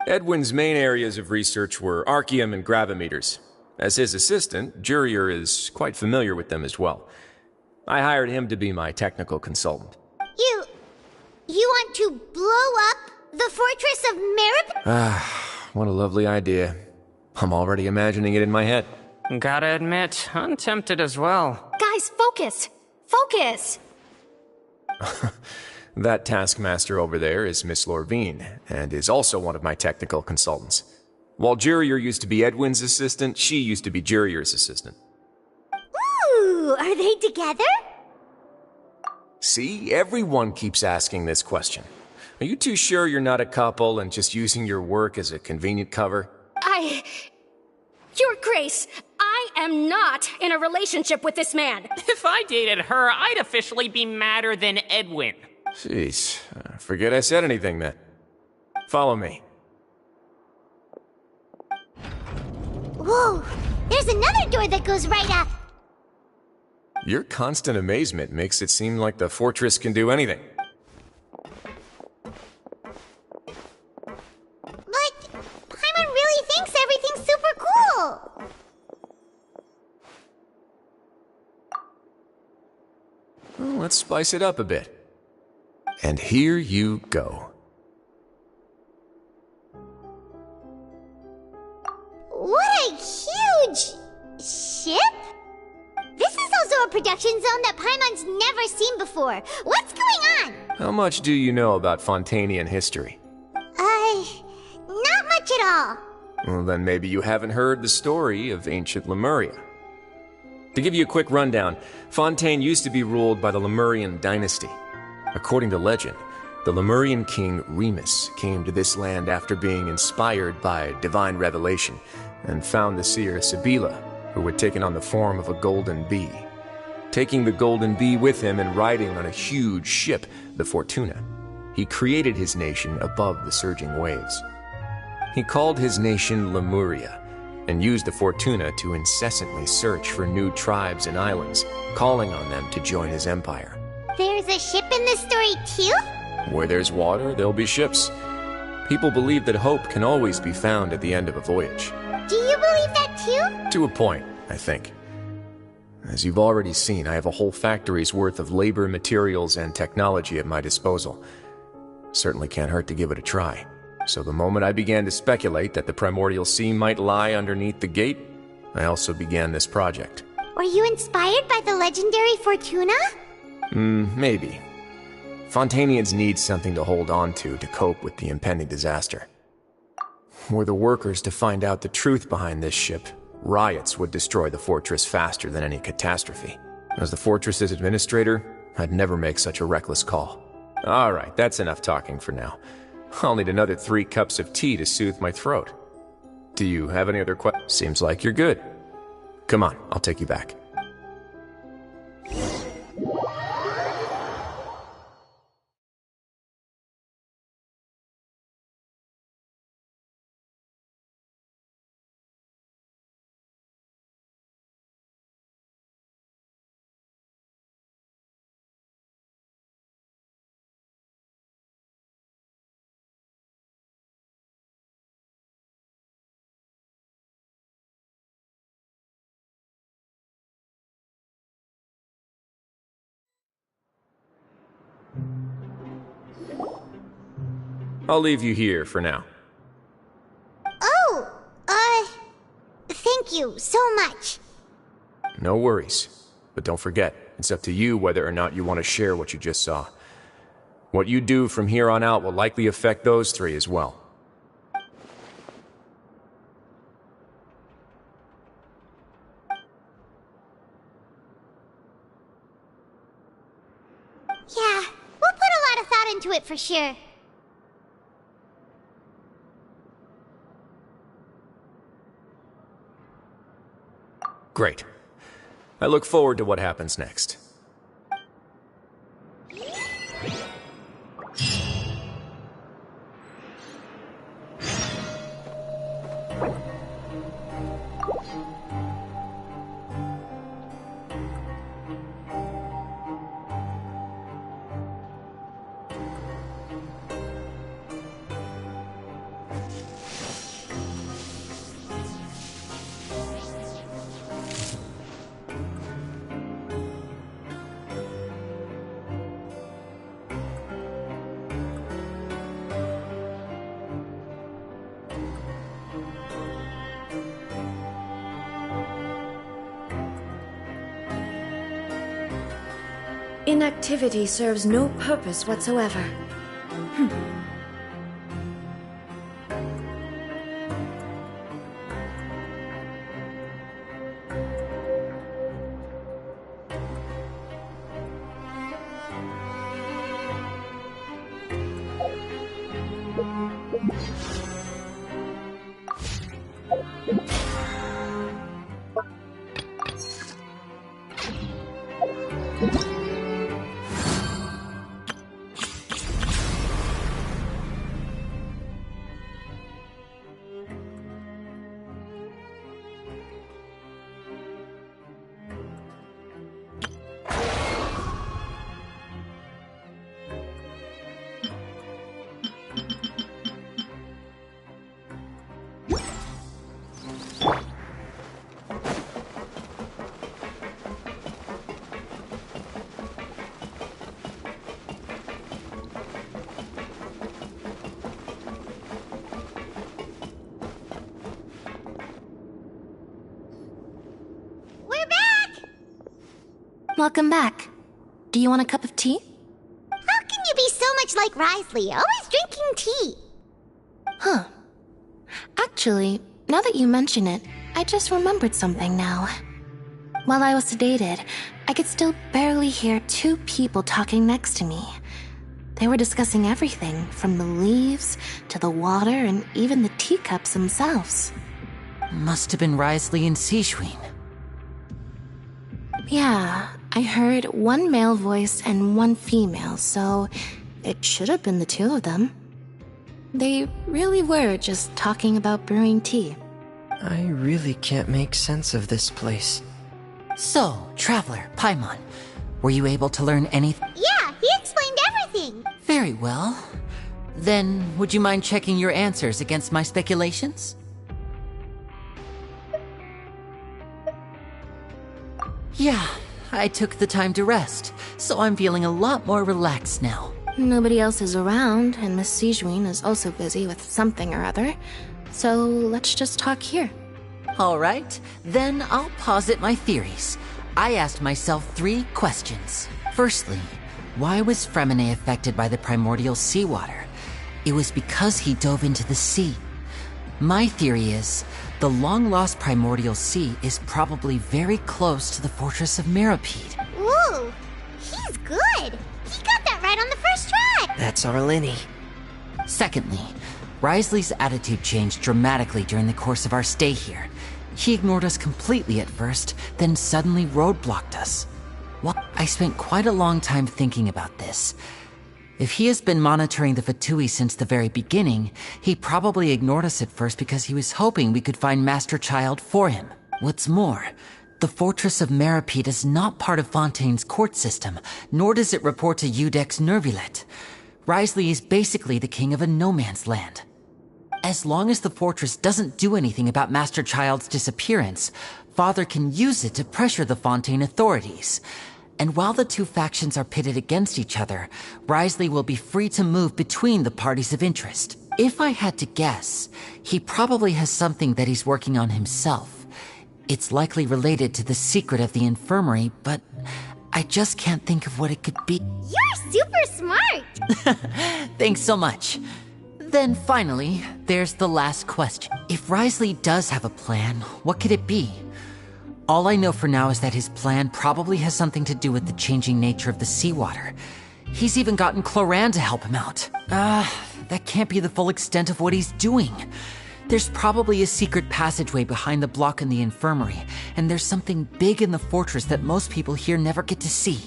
Edwin's main areas of research were archaeum and gravimeters. As his assistant, Jurier is quite familiar with them as well. I hired him to be my technical consultant. You want to blow up the fortress of Merib? What a lovely idea. I'm already imagining it in my head. Gotta admit, I'm tempted as well. Guys, focus! Focus! That taskmaster over there is Miss Lorvine, and is also one of my technical consultants. While Jurier used to be Edwin's assistant, she used to be Jurier's assistant. Ooh, are they together? See, everyone keeps asking this question. Are you too sure you're not a couple and just using your work as a convenient cover? Your Grace, I am not in a relationship with this man. If I dated her, I'd officially be madder than Edwin. Jeez, forget I said anything then. Follow me. Whoa, there's another door that goes right up. Your constant amazement makes it seem like the fortress can do anything. But Paimon really thinks everything's super cool. Well, let's spice it up a bit. And here you go. What a huge ship! This is also a production zone that Paimon's never seen before. What's going on? How much do you know about Fontanian history? Not much at all. Well, then maybe you haven't heard the story of ancient Lemuria. To give you a quick rundown, Fontaine used to be ruled by the Lemurian dynasty. According to legend, the Lemurian king Remus came to this land after being inspired by divine revelation and found the seer Sibila, who had taken on the form of a golden bee. Taking the golden bee with him and riding on a huge ship, the Fortuna, he created his nation above the surging waves. He called his nation Lemuria and used the Fortuna to incessantly search for new tribes and islands, calling on them to join his empire. There's a ship in this story too? Where there's water, there'll be ships. People believe that hope can always be found at the end of a voyage. Do you believe that too? To a point, I think. As you've already seen, I have a whole factory's worth of labor, materials, and technology at my disposal. Certainly can't hurt to give it a try. So the moment I began to speculate that the primordial sea might lie underneath the gate, I also began this project. Were you inspired by the legendary Fortuna? Maybe. Fontanians need something to hold on to cope with the impending disaster. Were the workers to find out the truth behind this ship, riots would destroy the fortress faster than any catastrophe. As the fortress's administrator, I'd never make such a reckless call. Alright, that's enough talking for now. I'll need another 3 cups of tea to soothe my throat. Do you have any other questions? Seems like you're good. Come on, I'll take you back. I'll leave you here for now. Oh, thank you so much. No worries. But don't forget, it's up to you whether or not you want to share what you just saw. What you do from here on out will likely affect those 3 as well. Yeah, we'll put a lot of thought into it for sure. Great. I look forward to what happens next. Inactivity serves no purpose whatsoever. Welcome back. Do you want a cup of tea? How can you be so much like Risley, always drinking tea? Huh. Actually, now that you mention it, I just remembered something now. While I was sedated, I could still barely hear two people talking next to me. They were discussing everything, from the leaves to the water and even the teacups themselves. Must have been Risley and Seishween. Yeah, I heard one male voice and one female, so it should have been the two of them. They really were just talking about brewing tea. I really can't make sense of this place. So, Traveler, Paimon, were you able to learn anything? Yeah, he explained everything. Very well. Then, would you mind checking your answers against my speculations? Yeah, I took the time to rest, so I'm feeling a lot more relaxed now. Nobody else is around, and Miss Seishween is also busy with something or other, so let's just talk here. All right, then I'll posit my theories. I asked myself 3 questions. Firstly, why was Fremine affected by the primordial seawater? It was because he dove into the sea. My theory is, the long-lost primordial sea is probably very close to the fortress of Mirapede. Ooh, he's good. He got that right on the first try. That's our Linny. Secondly, Risley's attitude changed dramatically during the course of our stay here. He ignored us completely at first, then suddenly roadblocked us. Well, I spent quite a long time thinking about this. If he has been monitoring the Fatui since the very beginning, he probably ignored us at first because he was hoping we could find Master Child for him. What's more, the Fortress of Mirapede is not part of Fontaine's court system, nor does it report to Udex Nervulet. Risley is basically the king of a no-man's land. As long as the fortress doesn't do anything about Master Child's disappearance, Father can use it to pressure the Fontaine authorities. And while the two factions are pitted against each other, Risley will be free to move between the parties of interest. If I had to guess, he probably has something that he's working on himself. It's likely related to the secret of the infirmary, but I just can't think of what it could be. You're super smart. Thanks so much. Then finally, there's the last question. If Risley does have a plan, what could it be? All I know for now is that his plan probably has something to do with the changing nature of the seawater. He's even gotten Cloran to help him out. That can't be the full extent of what he's doing. There's probably a secret passageway behind the block in the infirmary, and there's something big in the fortress that most people here never get to see.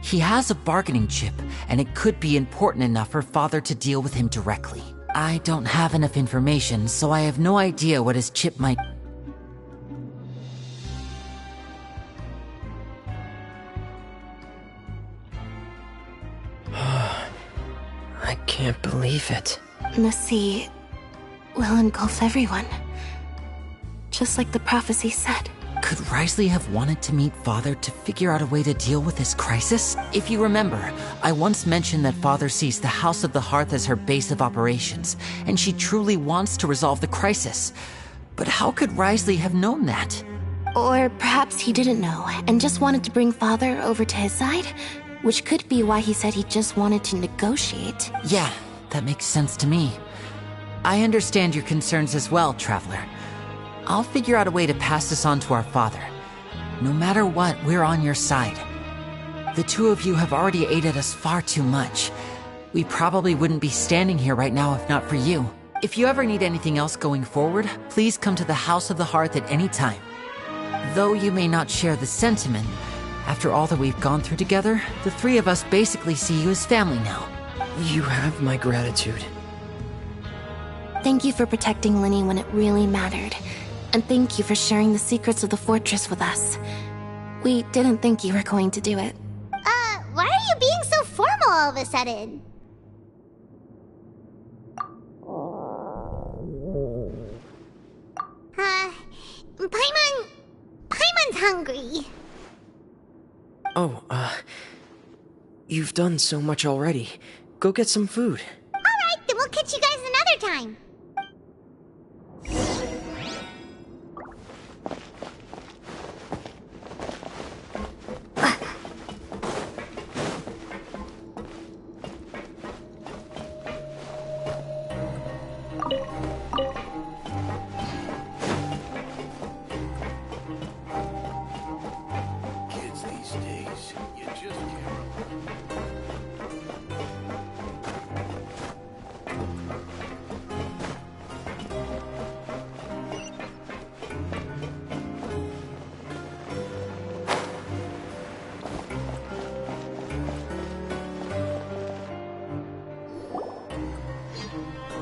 He has a bargaining chip, and it could be important enough for Father to deal with him directly. I don't have enough information, so I have no idea what his chip might... I can't believe it. The sea will engulf everyone. Just like the prophecy said. Could Risley have wanted to meet Father to figure out a way to deal with this crisis? If you remember, I once mentioned that Father sees the House of the Hearth as her base of operations, and she truly wants to resolve the crisis. But how could Risley have known that? Or perhaps he didn't know, and just wanted to bring Father over to his side? which could be why he said he just wanted to negotiate. Yeah, that makes sense to me. I understand your concerns as well, Traveler. I'll figure out a way to pass this on to our father. No matter what, we're on your side. The two of you have already aided us far too much. We probably wouldn't be standing here right now if not for you. If you ever need anything else going forward, please come to the House of the Hearth at any time. Though you may not share the sentiment, after all that we've gone through together, the three of us basically see you as family now. You have my gratitude. Thank you for protecting Lyney when it really mattered. And thank you for sharing the secrets of the fortress with us. We didn't think you were going to do it. Why are you being so formal all of a sudden? Paimon's hungry. Oh, you've done so much already. Go get some food. Alright, then we'll catch you guys another time. Kids these days, you just can't.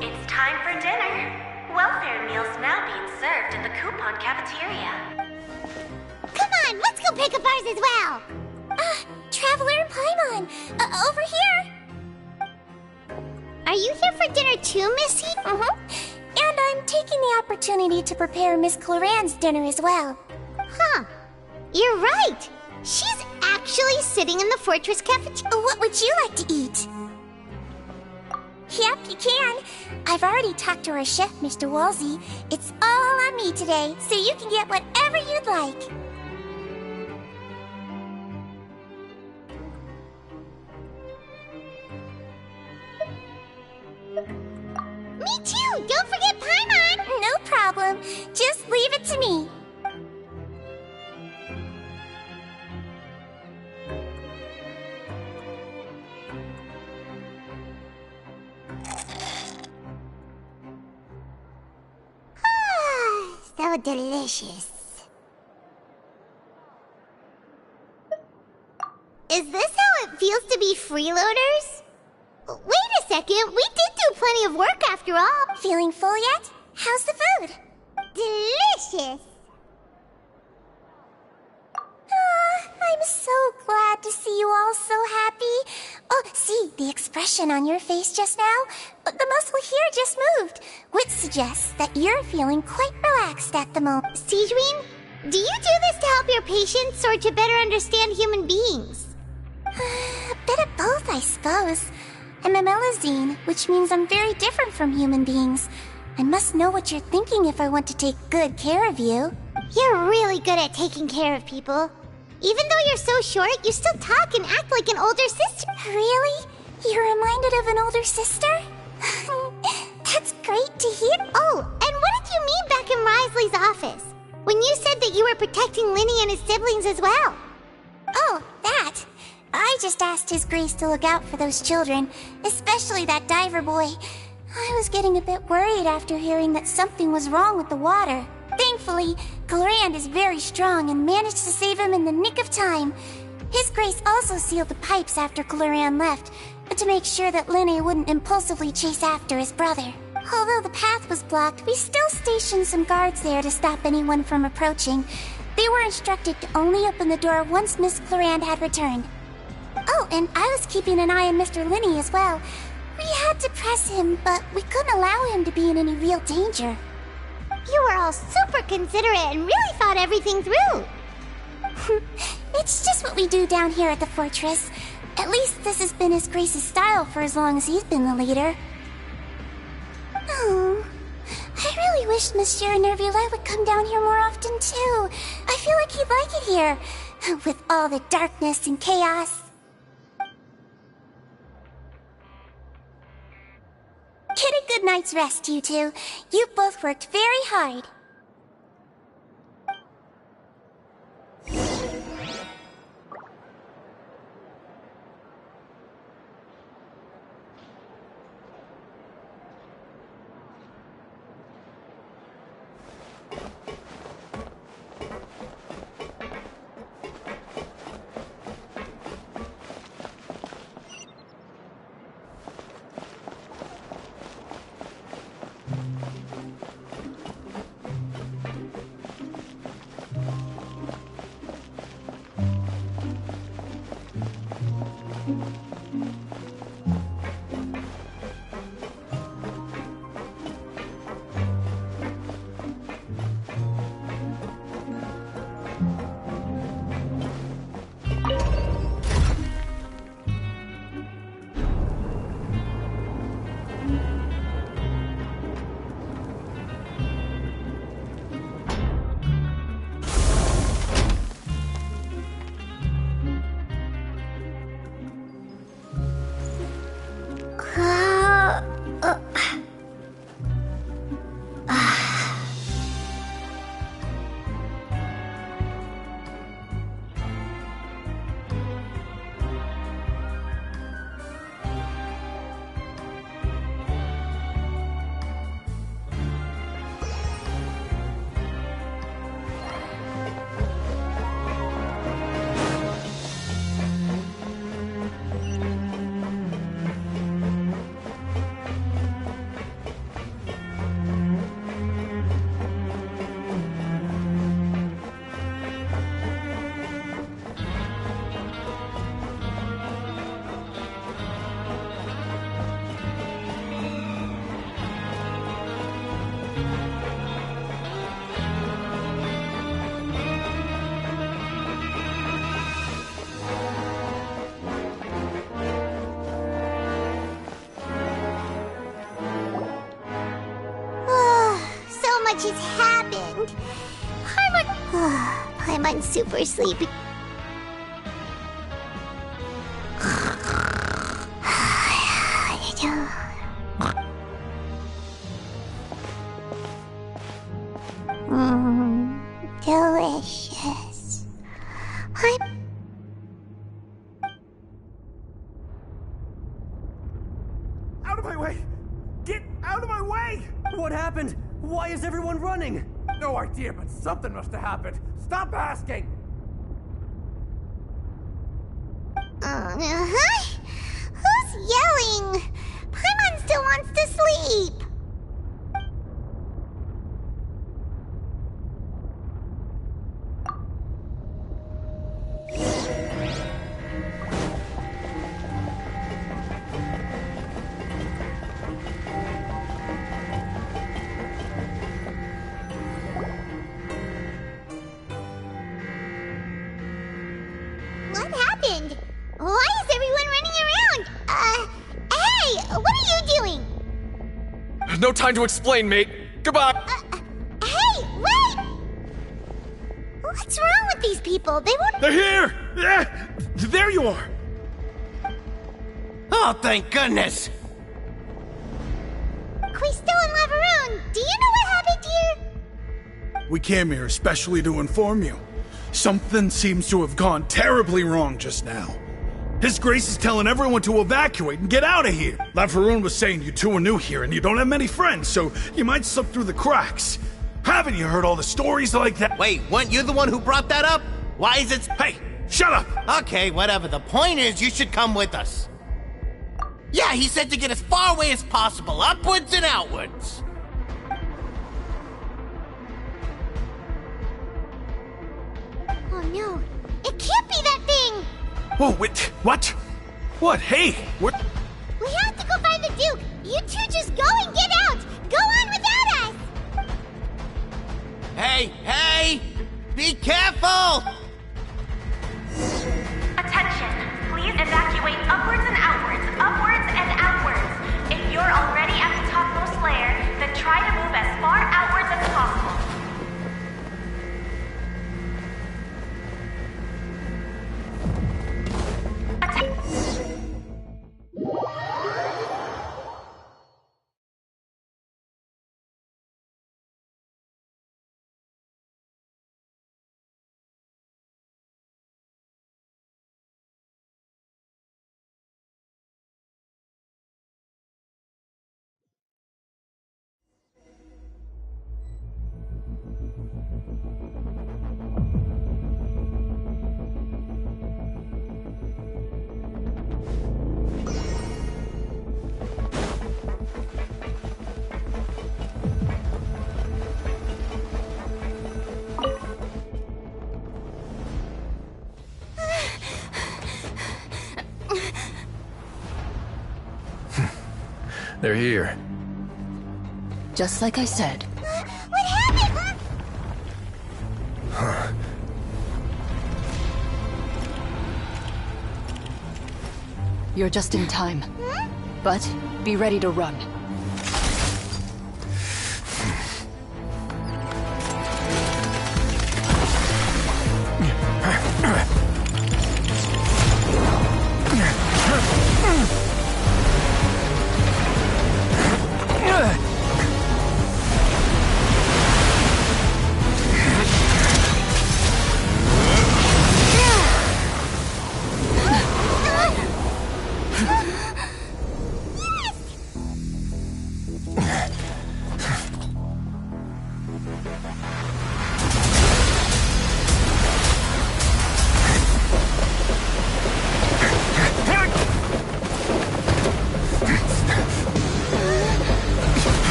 It's time for dinner. Welfare meals now being served in the coupon cafeteria. Come on, let's go pick up ours as well. Traveler and Paimon, over here. Are you here for dinner too, Missy? And I'm taking the opportunity to prepare Miss Cloran's dinner as well. Huh. You're right. She's actually sitting in the fortress cafeteria. What would you like to eat? Yep, you can. I've already talked to our chef, Mr. Wolsey. It's all on me today, so you can get whatever you'd like. Me too! Don't forget Paimon! No problem. Just leave it to me. So delicious. Is this how it feels to be freeloaders? Wait a second, we did do plenty of work after all. Feeling full yet? How's the food? Delicious. I'm so glad to see you all so happy. Oh, see, the expression on your face just now? The muscle here just moved, which suggests that you're feeling quite relaxed at the moment. Sigewin, do you do this to help your patients or to better understand human beings? A bit of both, I suppose. I'm a Melazine, which means I'm very different from human beings. I must know what you're thinking if I want to take good care of you. You're really good at taking care of people. Even though you're so short, you still talk and act like an older sister. Really? You're reminded of an older sister? That's great to hear. Oh, and what did you mean back in Risley's office? When you said that you were protecting Lyney and his siblings as well? Oh, that. I just asked His Grace to look out for those children, especially that diver boy. I was getting a bit worried after hearing that something was wrong with the water. Thankfully, Clorand is very strong and managed to save him in the nick of time. His Grace also sealed the pipes after Clorand left, to make sure that Lyney wouldn't impulsively chase after his brother. Although the path was blocked, we still stationed some guards there to stop anyone from approaching. They were instructed to only open the door once Miss Clorand had returned. Oh, and I was keeping an eye on Mr. Lyney as well. We had to press him, but we couldn't allow him to be in any real danger. You were all super considerate and really thought everything through. It's just what we do down here at the fortress. At least this has been His Grace's style for as long as he's been the leader. Oh, I really wish Monsieur Nervula would come down here more often too. I feel like he'd like it here, with all the darkness and chaos. night's rest, you two. You both worked very hard. Much has happened. I'm super sleepy. Delicious. Out of my way! Get out of my way! What happened? Why is everyone running? No idea, but something must have happened. Stop asking! Who's yelling? Paimon still wants to sleep. What happened? Why is everyone running around? Hey! What are you doing? No time to explain, mate. Goodbye. Hey! Wait! What's wrong with these people? They won't— They're here! Yeah! There you are! Oh, thank goodness! We still in Lavaroon. Do you know what happened here? We came here especially to inform you. Something seems to have gone terribly wrong just now. His Grace is telling everyone to evacuate and get out of here. Lavaroon was saying you two are new here and you don't have many friends, so you might slip through the cracks. Haven't you heard all the stories like that? Wait, weren't you the one who brought that up? Why is it— Hey, shut up! Okay, whatever. The point is, you should come with us. Yeah, he said to get as far away as possible, upwards and outwards. Oh no, it can't be that thing! Whoa, wait, what? What? Hey, what? We have to go find the Duke! You two just go and get out! Go on without us! Hey! Be careful! Attention! Please evacuate upwards and outwards, upwards and outwards. If you're already at the topmost layer, then try to move as far outwards as possible. They're here. Just like I said. What happened? Huh. You're just in time. But be ready to run.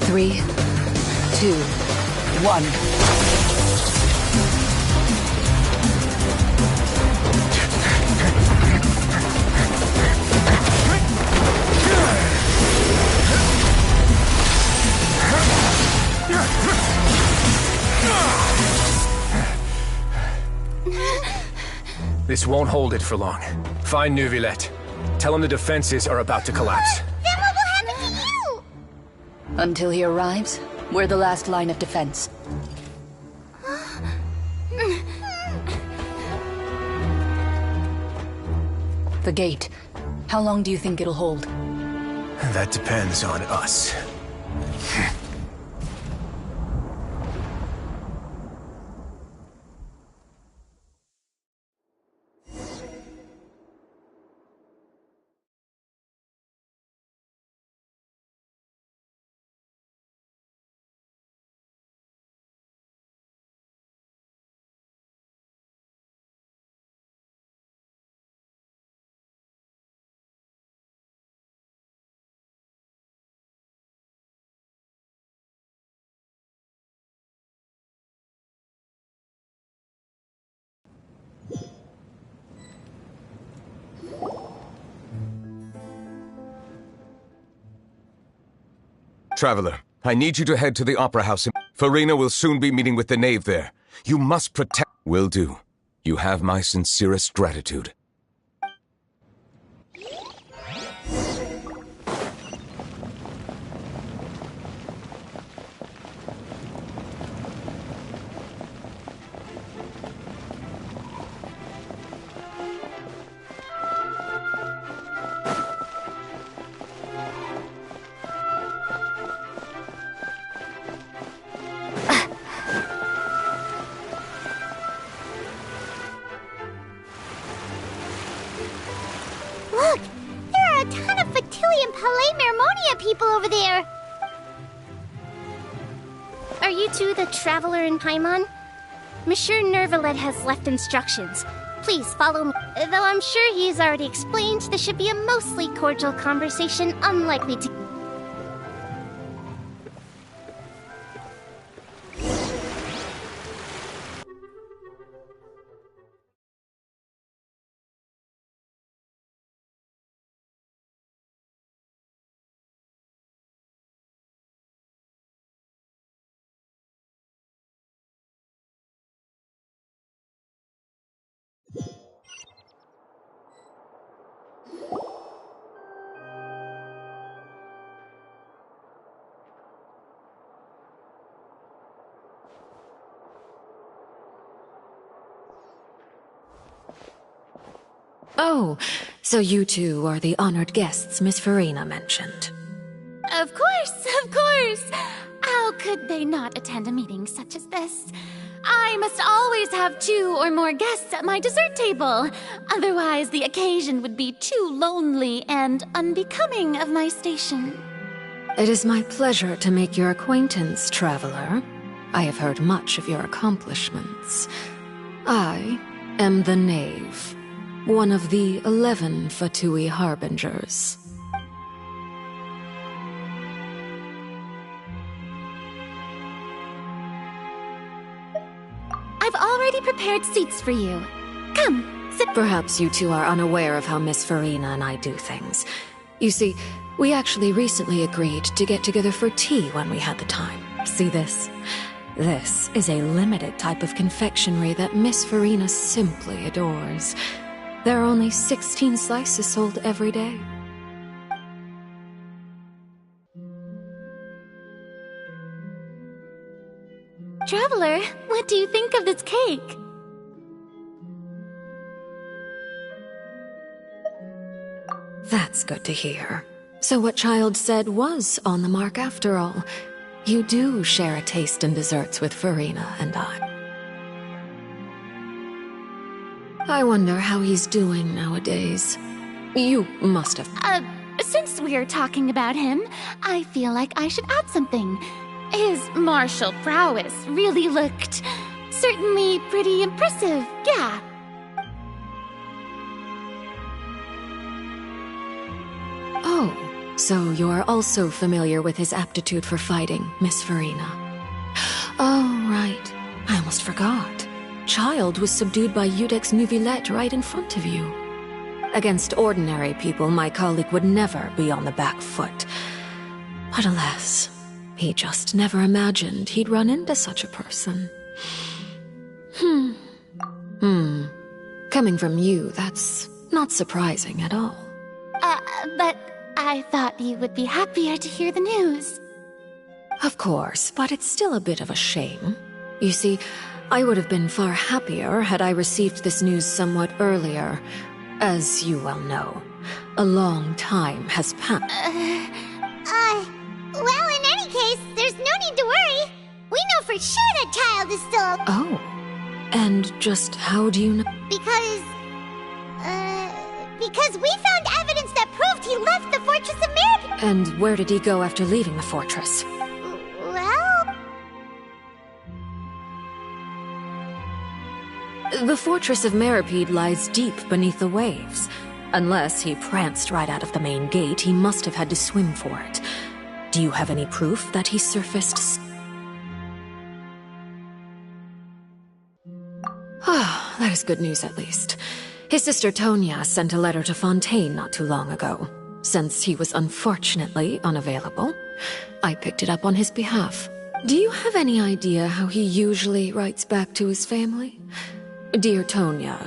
Three, 2, 1. This won't hold it for long. Find Neuvillette. Tell him the defenses are about to collapse. Then what will happen to you? Until he arrives, we're the last line of defense. The gate. How long do you think it'll hold? That depends on us. Traveler, I need you to head to the Opera House. Farina will soon be meeting with the knave there. You must protect— Will do. You have my sincerest gratitude. Look! There are a ton of Fatilian Palais Mermonia people over there! Are you two the Traveler in Paimon? Monsieur Neuvillette has left instructions. Please follow me. Though I'm sure he's already explained, this should be a mostly cordial conversation, unlikely to... Oh, so you two are the honored guests Miss Farina mentioned. Of course, of course! How could they not attend a meeting such as this? I must always have 2 or more guests at my dessert table. Otherwise, the occasion would be too lonely and unbecoming of my station. It is my pleasure to make your acquaintance, traveler. I have heard much of your accomplishments. I am the Knave, one of the 11 Fatui Harbingers. I've already prepared seats for you. Come. Perhaps you two are unaware of how Miss Farina and I do things. You see, we actually recently agreed to get together for tea when we had the time. See this? This is a limited type of confectionery that Miss Farina simply adores. There are only 16 slices sold every day. Traveler, what do you think of this cake? That's good to hear. So what Child said was on the mark after all. You do share a taste in desserts with Farina and I. I wonder how he's doing nowadays. You must have... Since we're talking about him, I feel like I should add something. His martial prowess really looked... certainly pretty impressive, yeah. Oh, so you're also familiar with his aptitude for fighting, Miss Farina. Oh, right. I almost forgot. Child was subdued by Udex Nuvillette right in front of you. Against ordinary people, my colleague would never be on the back foot. But alas, he just never imagined he'd run into such a person. Coming from you, that's not surprising at all. But I thought you would be happier to hear the news. Of course, but it's still a bit of a shame. You see, I would have been far happier had I received this news somewhat earlier. As you well know, a long time has passed. Well, in any case, there's no need to worry. We know for sure that Child is still... Oh. And just how do you know? Because we found evidence that proved he left the Fortress of Meripede. And where did he go after leaving the fortress? Well... The Fortress of Meripede lies deep beneath the waves. Unless he pranced right out of the main gate, he must have had to swim for it. Do you have any proof that he surfaced? Ah, that is good news at least. His sister Tonya sent a letter to Fontaine not too long ago. Since he was unfortunately unavailable, I picked it up on his behalf. Do you have any idea how he usually writes back to his family? Dear Tonya,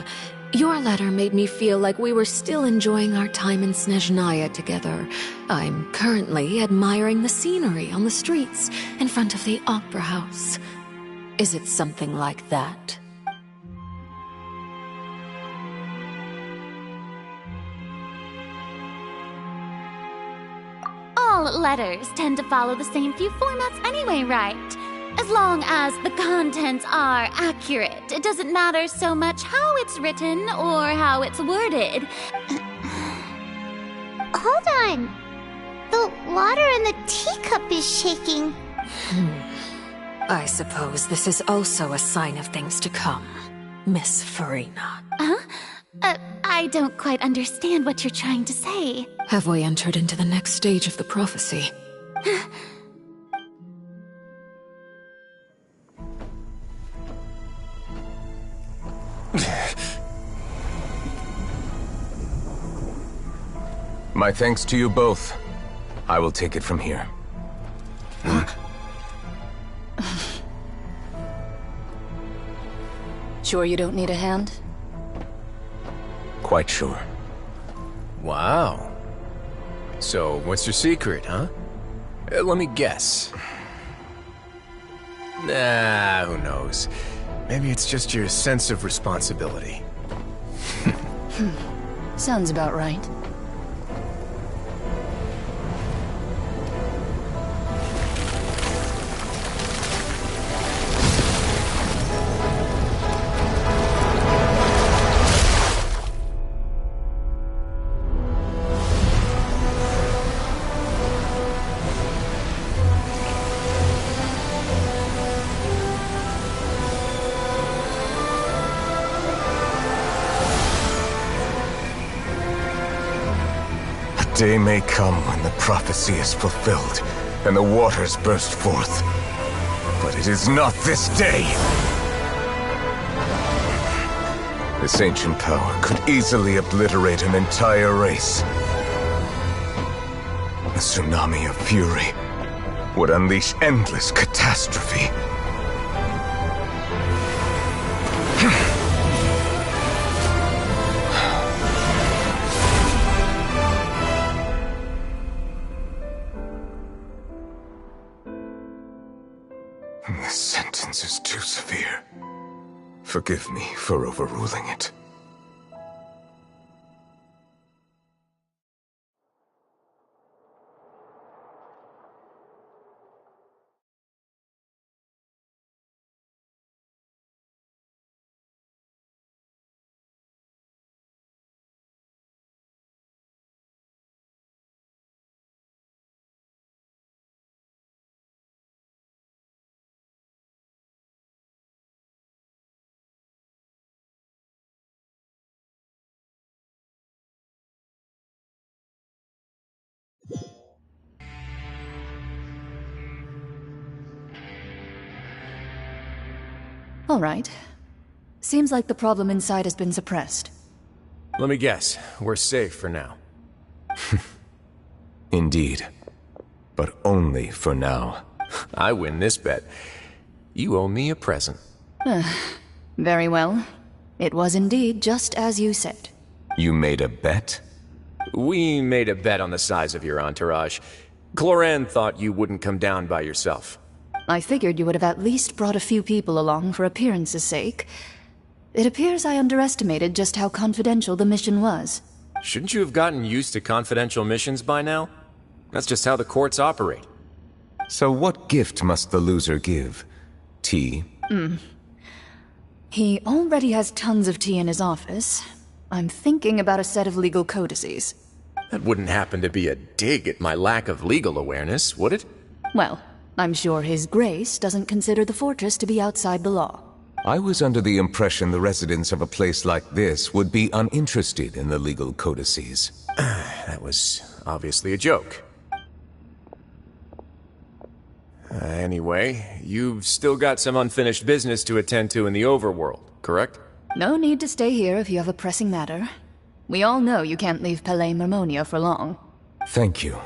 your letter made me feel like we were still enjoying our time in Snezhnaya together. I'm currently admiring the scenery on the streets in front of the Opera House. Is it something like that? All letters tend to follow the same few formats anyway, right? As long as the contents are accurate, it doesn't matter so much how it's written or how it's worded. Hold on. The water in the teacup is shaking. I suppose this is also a sign of things to come, Miss Farina. Huh? I don't quite understand what you're trying to say. Have we entered into the next stage of the prophecy? My thanks to you both. I will take it from here. Sure you don't need a hand? Quite sure. Wow. So, what's your secret, huh? Let me guess. Nah, who knows? Maybe it's just your sense of responsibility. Sounds about right. Day may come when the prophecy is fulfilled, and the waters burst forth. But it is not this day! This ancient power could easily obliterate an entire race. A tsunami of fury would unleash endless catastrophe. This sentence is too severe. Forgive me for overruling it. All right. Seems like the problem inside has been suppressed. Let me guess, we're safe for now. Indeed. But only for now. I win this bet. You owe me a present. Very well. It was indeed just as you said. You made a bet? We made a bet on the size of your entourage. Cloran thought you wouldn't come down by yourself. I figured you would have at least brought a few people along for appearance's sake. It appears I underestimated just how confidential the mission was. Shouldn't you have gotten used to confidential missions by now? That's just how the courts operate. So what gift must the loser give? Tea? He already has tons of tea in his office. I'm thinking about a set of legal codices. That wouldn't happen to be a dig at my lack of legal awareness, would it? Well, I'm sure His Grace doesn't consider the fortress to be outside the law. I was under the impression the residents of a place like this would be uninterested in the legal codices. That was obviously a joke. Anyway, you've still got some unfinished business to attend to in the overworld, correct? No need to stay here if you have a pressing matter. We all know you can't leave Palais Mermonia for long. Thank you.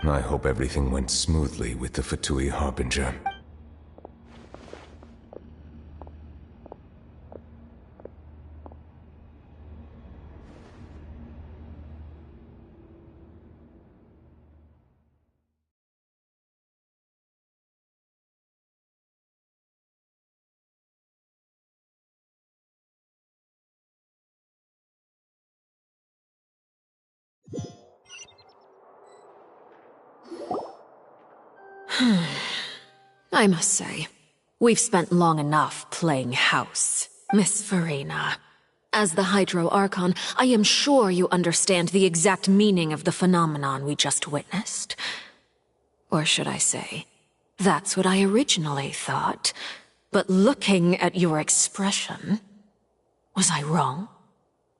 I hope everything went smoothly with the Fatui Harbinger. I must say, we've spent long enough playing house, Miss Farina. As the Hydro Archon, I am sure you understand the exact meaning of the phenomenon we just witnessed. Or should I say, that's what I originally thought. But looking at your expression, was I wrong?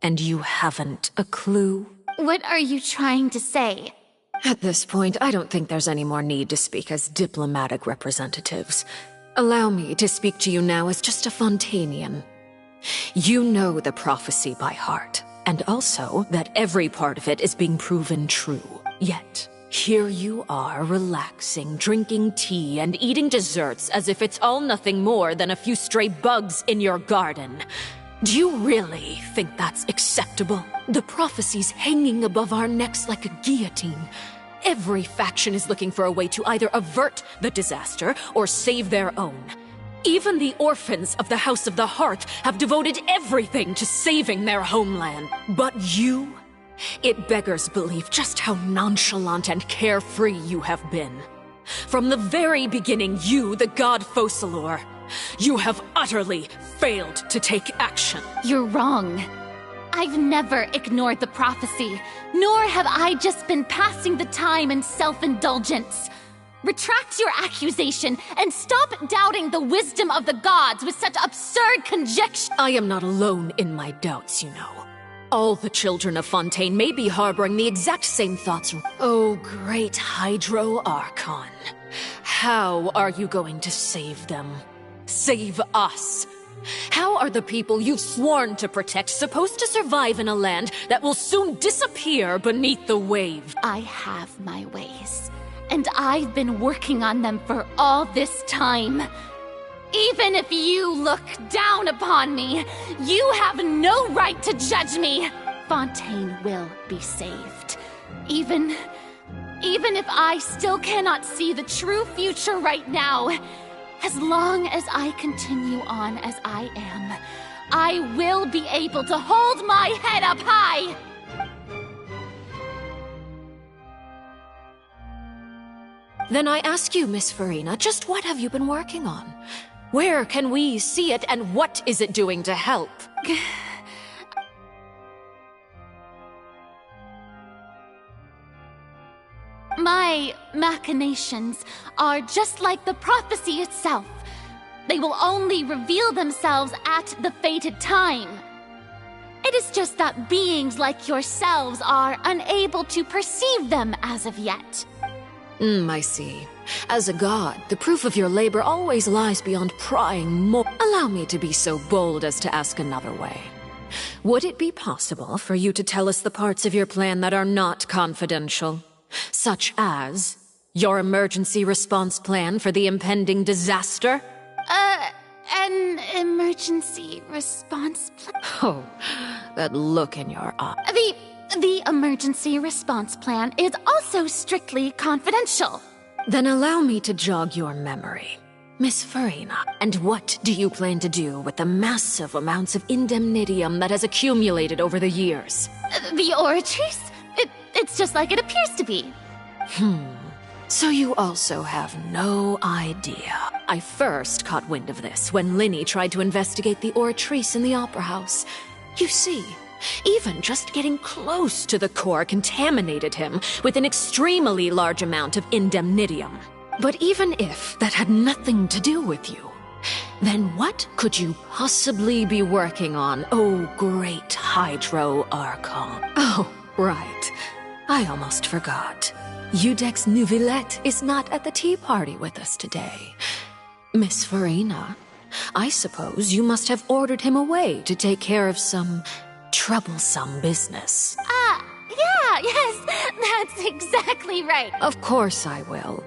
And you haven't a clue? What are you trying to say? At this point, I don't think there's any more need to speak as diplomatic representatives. Allow me to speak to you now as just a Fontanian. You know the prophecy by heart, and also that every part of it is being proven true. Yet, here you are relaxing, drinking tea, and eating desserts as if it's all nothing more than a few stray bugs in your garden. Do you really think that's acceptable? The prophecy's hanging above our necks like a guillotine. Every faction is looking for a way to either avert the disaster or save their own. Even the orphans of the House of the Hearth have devoted everything to saving their homeland. But you? It beggars belief just how nonchalant and carefree you have been. From the very beginning, you, the god Focalor, you have utterly failed to take action. You're wrong. I've never ignored the prophecy, nor have I just been passing the time in self-indulgence. Retract your accusation and stop doubting the wisdom of the gods with such absurd conjecture. I am not alone in my doubts, you know. All the children of Fontaine may be harboring the exact same thoughts. Oh, great Hydro Archon. How are you going to save them? Save us How are the people you've sworn to protect supposed to survive in a land that will soon disappear beneath the wave? I have my ways, and I've been working on them for all this time. Even if you look down upon me, you have no right to judge me. Fontaine will be saved. Even if I still cannot see the true future right now, as long as I continue on as I am, I will be able to hold my head up high! Then I ask you, Miss Farina, just what have you been working on? Where can we see it, and what is it doing to help? My machinations are just like the prophecy itself. They will only reveal themselves at the fated time. It is just that beings like yourselves are unable to perceive them as of yet. I see. As a god, the proof of your labor always lies beyond prying more. Allow me to be so bold as to ask another way. Would it be possible for you to tell us the parts of your plan that are not confidential? Such as your emergency response plan for the impending disaster? An emergency response plan? Oh, that look in your eye. The emergency response plan is also strictly confidential. Then allow me to jog your memory. Miss Farina, and what do you plan to do with the massive amounts of indemnitium that has accumulated over the years? The Oratrice? It's just like it appears to be. So you also have no idea. I first caught wind of this when Linny tried to investigate the Oratrice in the Opera House. You see, even just getting close to the core contaminated him with an extremely large amount of indemnitium. But even if that had nothing to do with you, then what could you possibly be working on, oh great Hydro Archon? Oh, right. I almost forgot. Udex Nouvillette is not at the tea party with us today. Miss Farina, I suppose you must have ordered him away to take care of some troublesome business. Yes, that's exactly right. Of course I will.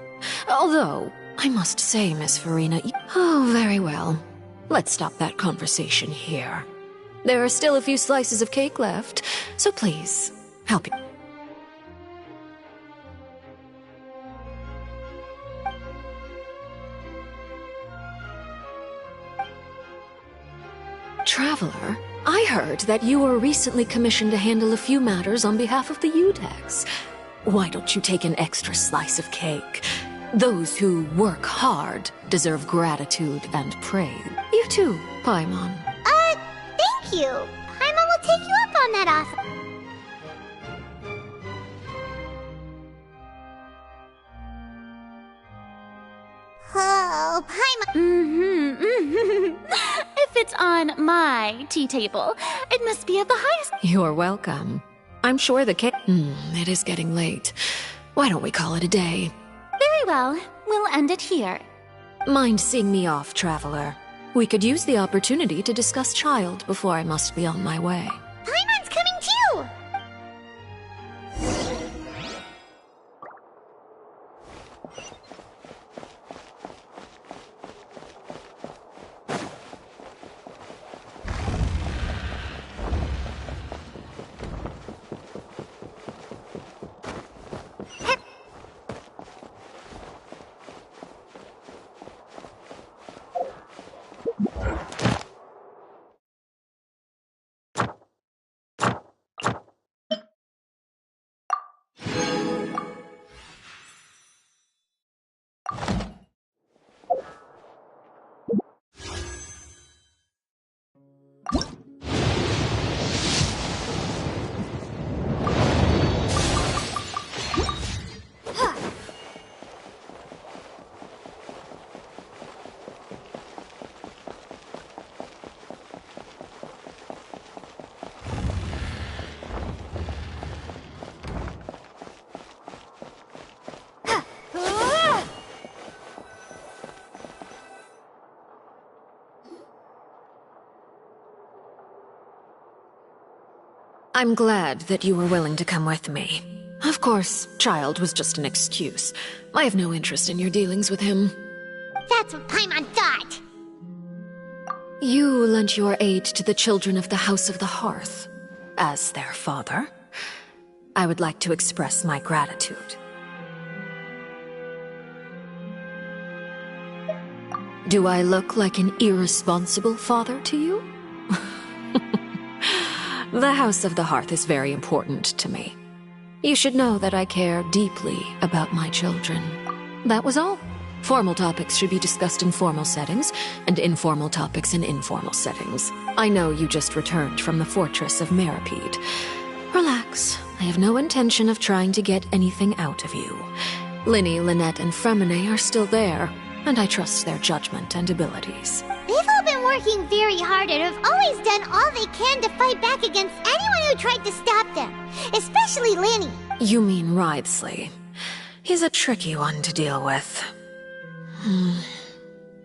Although, I must say, Miss Farina, oh, very well. Let's stop that conversation here. There are still a few slices of cake left, so please, help me. Traveler, I heard that you were recently commissioned to handle a few matters on behalf of the Udex. Why don't you take an extra slice of cake? Those who work hard deserve gratitude and praise. You too, Paimon. Thank you. Paimon will take you up on that offer. Oh, Paimon. If it's on my tea table, it must be of the highest. You're welcome. I'm sure the cake. It is getting late. Why don't we call it a day? Very well. We'll end it here. Mind seeing me off, Traveler? We could use the opportunity to discuss Child before I must be on my way. Paimon's coming too! I'm glad that you were willing to come with me. Of course, Child was just an excuse. I have no interest in your dealings with him. That's what Paimon thought. You lent your aid to the children of the House of the Hearth. As their father, I would like to express my gratitude. Do I look like an irresponsible father to you? The House of the Hearth is very important to me. You should know that I care deeply about my children. That was all. Formal topics should be discussed in formal settings, and informal topics in informal settings. I know you just returned from the fortress of Meripede. Relax. I have no intention of trying to get anything out of you. Linny, Lynette, and Fremine are still there, and I trust their judgment and abilities. They've all been working very hard and have always done all they can to fight back against anyone who tried to stop them. Especially Linny. You mean Wriothesley. He's a tricky one to deal with.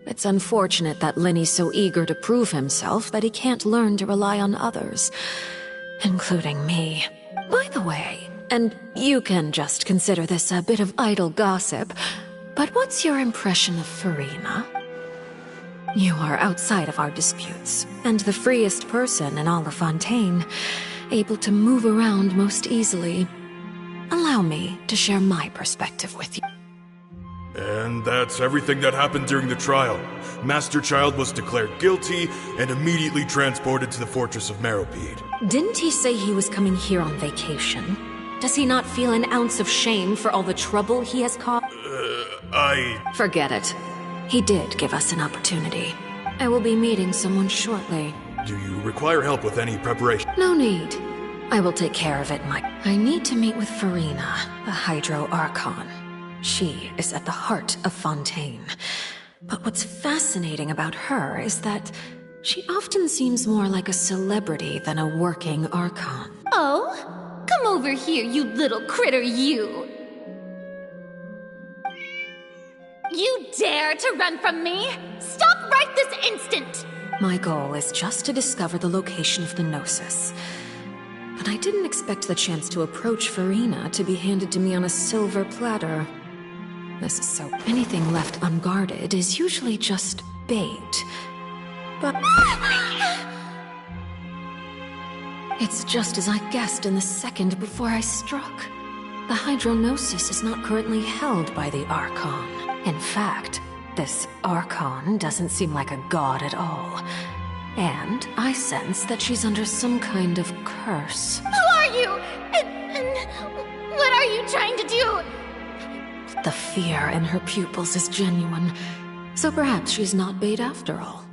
It's unfortunate that Linny's so eager to prove himself that he can't learn to rely on others, including me. By the way, and you can just consider this a bit of idle gossip, but what's your impression of Farina? You are outside of our disputes, and the freest person in all of Fontaine, able to move around most easily. Allow me to share my perspective with you. And that's everything that happened during the trial. Master Child was declared guilty and immediately transported to the Fortress of Meripede. Didn't he say he was coming here on vacation? Does he not feel an ounce of shame for all the trouble he has caused? Forget it. He did give us an opportunity. I will be meeting someone shortly. Do you require help with any preparation? No need. I will take care of it, Mike. I need to meet with Farina, the Hydro Archon. She is at the heart of Fontaine. But what's fascinating about her is that she often seems more like a celebrity than a working Archon. Oh? Come over here, you little critter, you! You dare to run from me? Stop right this instant! My goal is just to discover the location of the Gnosis. But I didn't expect the chance to approach Farina to be handed to me on a silver platter. This is so... Anything left unguarded is usually just bait. But... It's just as I guessed in the second before I struck. The Hydronosis is not currently held by the Archon. In fact, this Archon doesn't seem like a god at all. And I sense that she's under some kind of curse. Who are you? And what are you trying to do? The fear in her pupils is genuine, so perhaps she's not bait after all.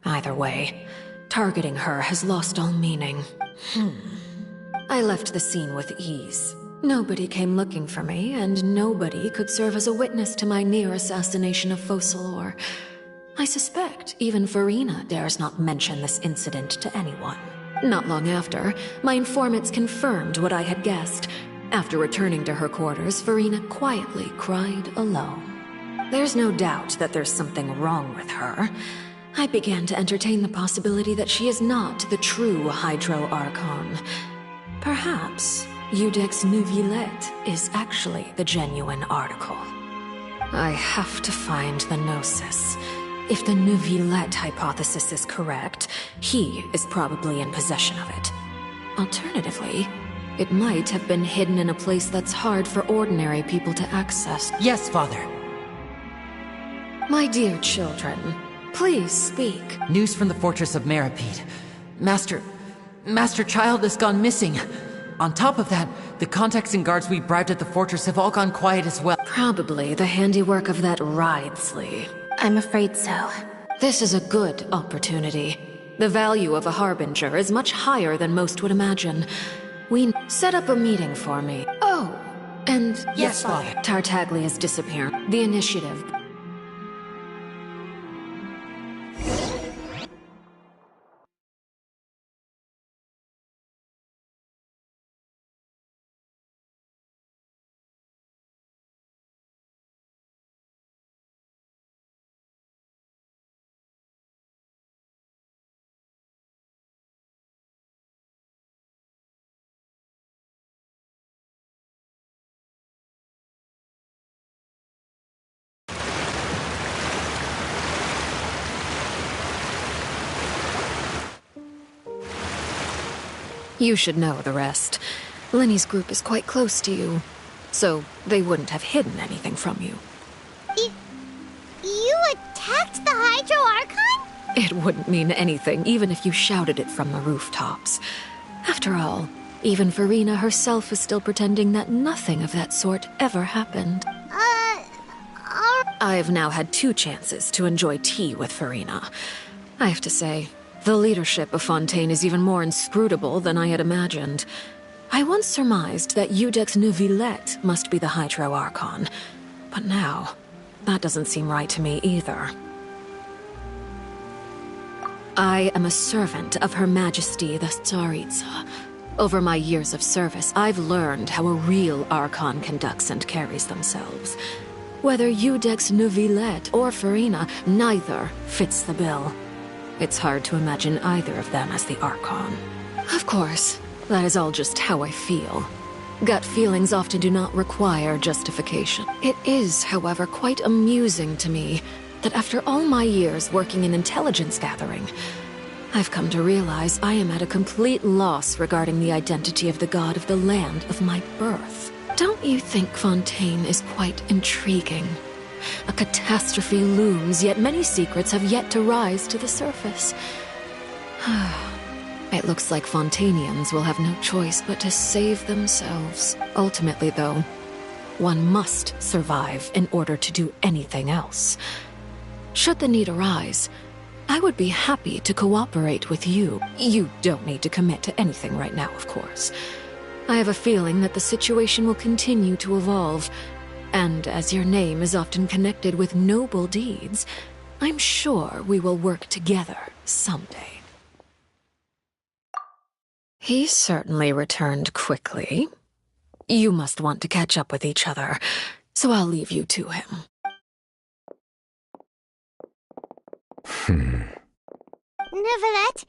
Either way, targeting her has lost all meaning. I left the scene with ease. Nobody came looking for me, and nobody could serve as a witness to my near assassination of Focalor. I suspect even Farina dares not mention this incident to anyone. Not long after, my informants confirmed what I had guessed. After returning to her quarters, Farina quietly cried alone. There's no doubt that there's something wrong with her. I began to entertain the possibility that she is not the true Hydro Archon. Perhaps Eudex Neuvillette is actually the genuine article. I have to find the Gnosis. If the Neuvillette hypothesis is correct, he is probably in possession of it. Alternatively, it might have been hidden in a place that's hard for ordinary people to access. Yes, Father. My dear children, please speak. News from the Fortress of Meripede. Master Child has gone missing. On top of that, the contacts and guards we bribed at the fortress have all gone quiet as well. Probably the handiwork of that Wriothesley. I'm afraid so. This is a good opportunity. The value of a Harbinger is much higher than most would imagine. We set up a meeting for me. Oh, and yes, Father. Tartaglia's disappeared. The initiative. You should know the rest. Lenny's group is quite close to you, so they wouldn't have hidden anything from you. You attacked the Hydro Archon? It wouldn't mean anything, even if you shouted it from the rooftops. After all, even Farina herself is still pretending that nothing of that sort ever happened. I've now had 2 chances to enjoy tea with Farina. I have to say, the leadership of Fontaine is even more inscrutable than I had imagined. I once surmised that Iudex Neuvillette must be the Hydro Archon, but now, that doesn't seem right to me either. I am a servant of Her Majesty the Tsaritsa. Over my years of service, I've learned how a real Archon conducts and carries themselves. Whether Iudex Neuvillette or Farina, neither fits the bill. It's hard to imagine either of them as the Archon. Of course, that is all just how I feel. Gut feelings often do not require justification. It is, however, quite amusing to me that after all my years working in intelligence gathering, I've come to realize I am at a complete loss regarding the identity of the god of the land of my birth. Don't you think Fontaine is quite intriguing? A catastrophe looms, yet many secrets have yet to rise to the surface. It looks like Fontainians will have no choice but to save themselves. Ultimately, though, one must survive in order to do anything else. Should the need arise, I would be happy to cooperate with you. You don't need to commit to anything right now, of course. I have a feeling that the situation will continue to evolve, and as your name is often connected with noble deeds, I'm sure we will work together someday. He certainly returned quickly. You must want to catch up with each other, so I'll leave you to him. Neuvillette,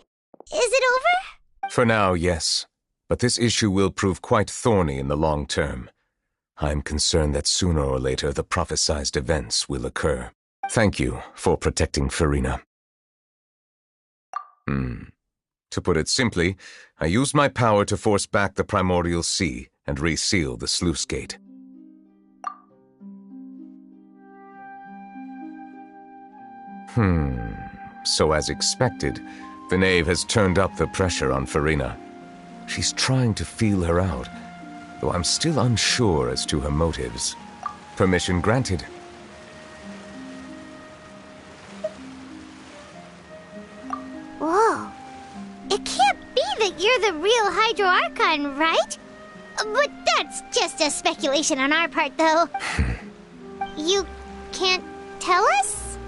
is it over? For now, yes. But this issue will prove quite thorny in the long term. I'm concerned that sooner or later the prophesized events will occur. Thank you for protecting Farina. To put it simply, I used my power to force back the primordial sea and reseal the sluice gate. So as expected, the Knave has turned up the pressure on Farina. She's trying to feel her out, though I'm still unsure as to her motives. Permission granted. Whoa. It can't be that you're the real Hydro Archon, right? But that's just a speculation on our part, though. You can't tell us?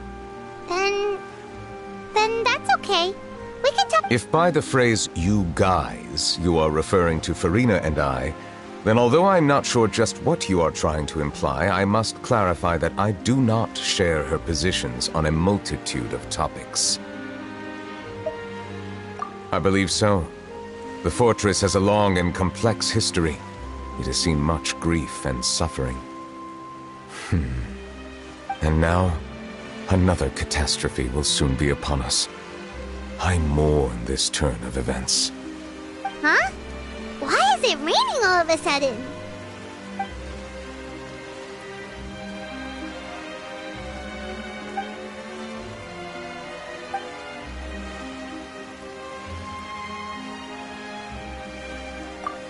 Then that's okay. We can talk. If by the phrase, you guys, you are referring to Farina and I, then although I'm not sure just what you are trying to imply, I must clarify that I do not share her positions on a multitude of topics. I believe so. The fortress has a long and complex history. It has seen much grief and suffering. And now, another catastrophe will soon be upon us. I mourn this turn of events. Huh? Why is it raining all of a sudden?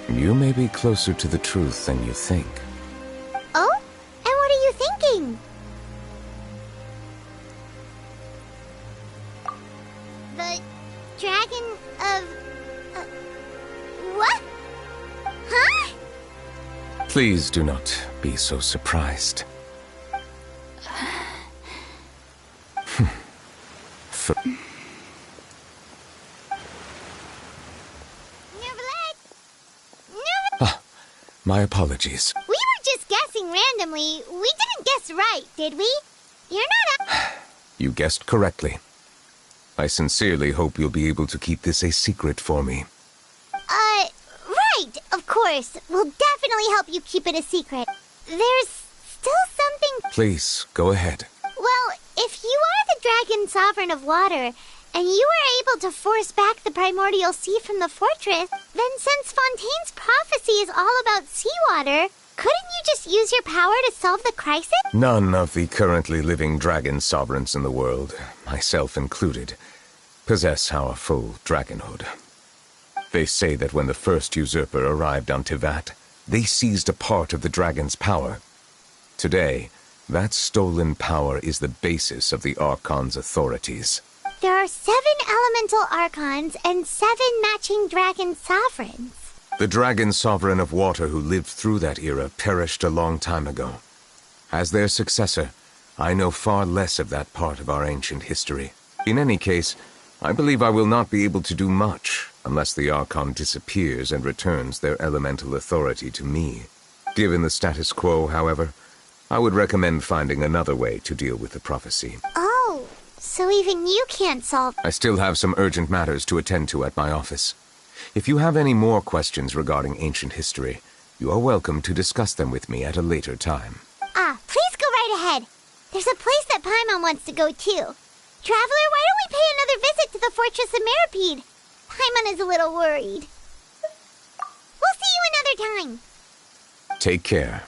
You may be closer to the truth than you think. Oh? And what are you thinking? The dragon of... what? Huh? Please do not be so surprised. My apologies. We were just guessing randomly. We didn't guess right, did we? You're not a... You guessed correctly. I sincerely hope you'll be able to keep this a secret for me. Right, of course. We'll definitely help you keep it a secret. There's still something... Please, go ahead. Well, if you are the Dragon Sovereign of Water, and you were able to force back the primordial sea from the fortress, Then since Fontaine's prophecy is all about seawater, couldn't you just use your power to solve the crisis? None of the currently living dragon sovereigns in the world, myself included, possess our full dragonhood. They say that when the first usurper arrived on Tivat, they seized a part of the dragon's power. Today, that stolen power is the basis of the Archon's authorities. There are 7 elemental archons and 7 matching dragon sovereigns. The dragon sovereign of water who lived through that era perished a long time ago. As their successor, I know far less of that part of our ancient history. In any case, I believe I will not be able to do much unless the Archon disappears and returns their elemental authority to me. Given the status quo, however, I would recommend finding another way to deal with the prophecy. Oh, so even you can't solve... I still have some urgent matters to attend to at my office. If you have any more questions regarding ancient history, you are welcome to discuss them with me at a later time. Please go right ahead. There's a place that Paimon wants to go too. Traveler, why don't we pay another visit to the Fortress of Meropide? Paimon is a little worried. We'll see you another time. Take care.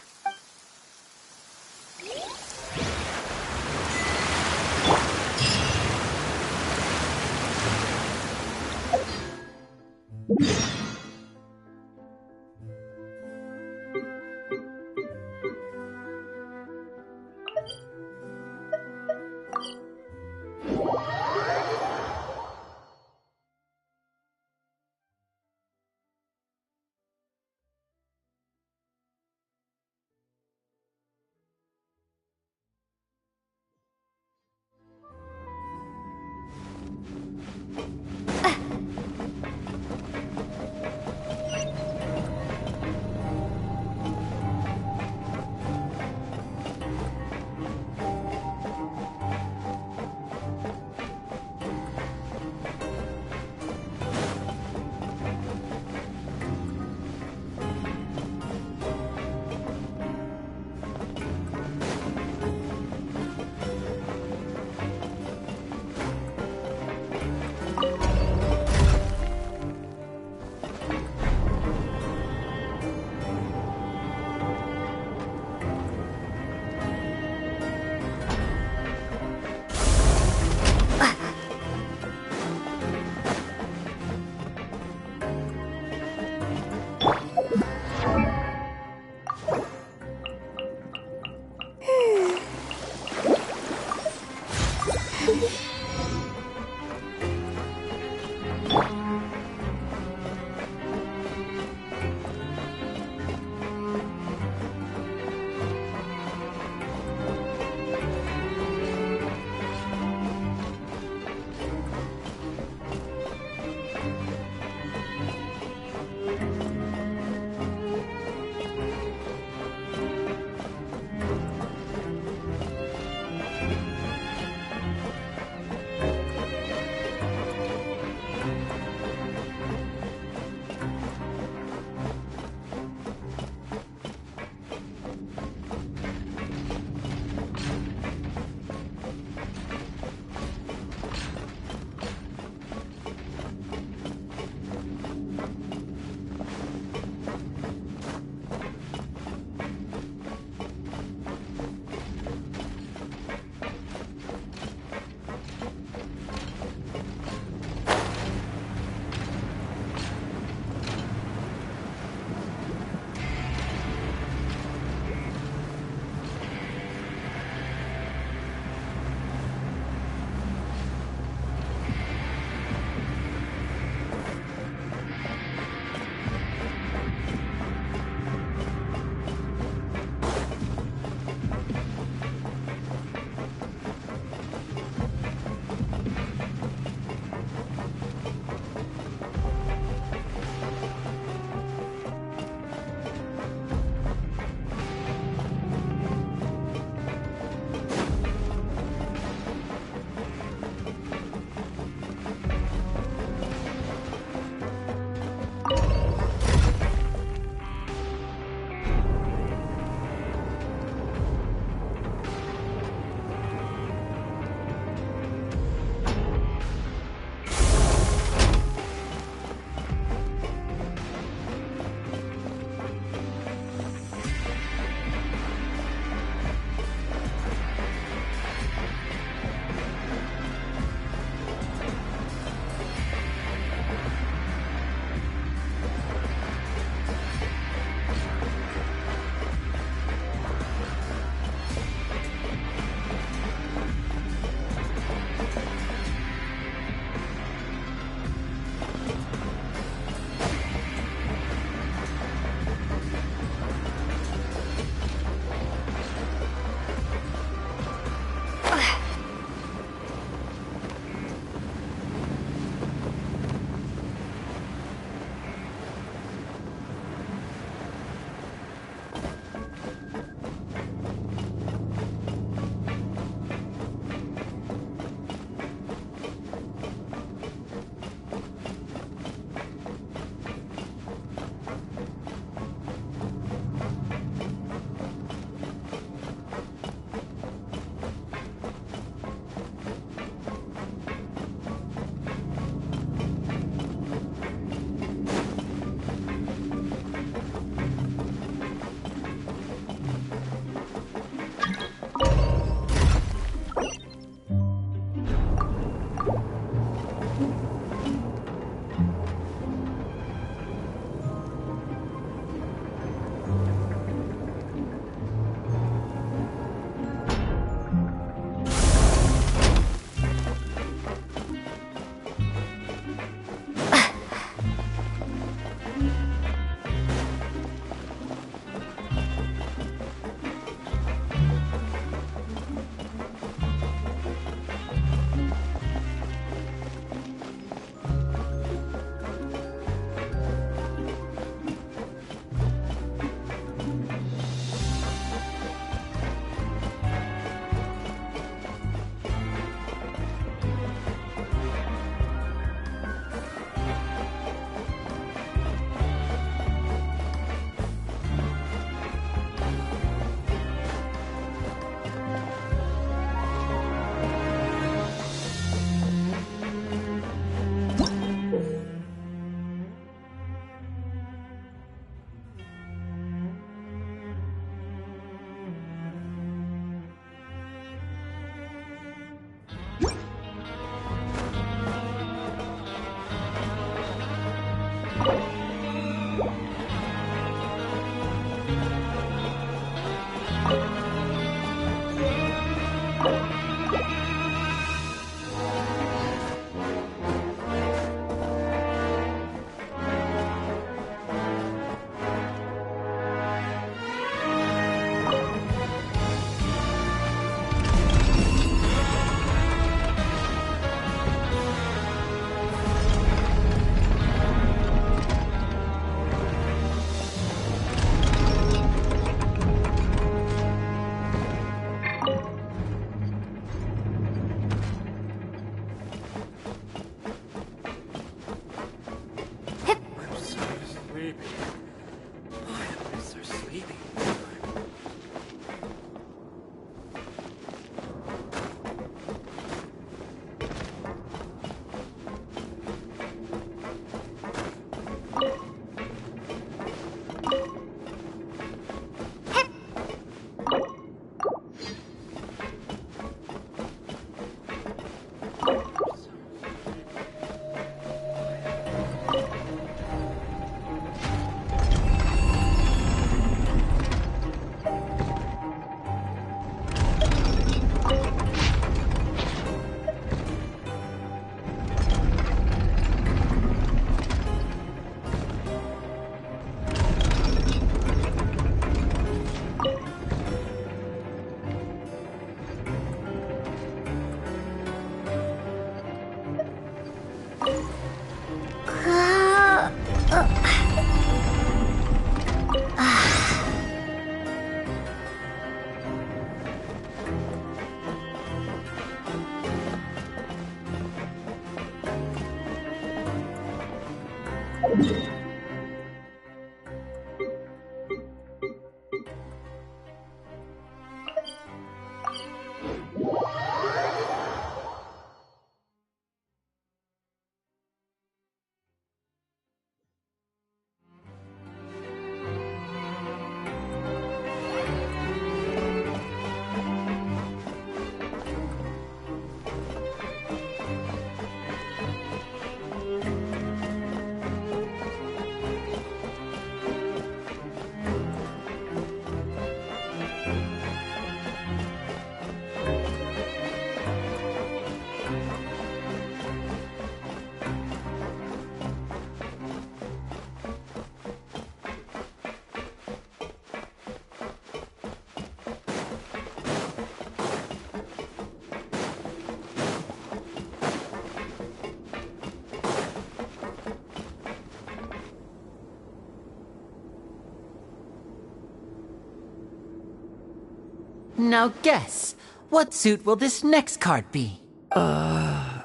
Now guess, what suit will this next card be? A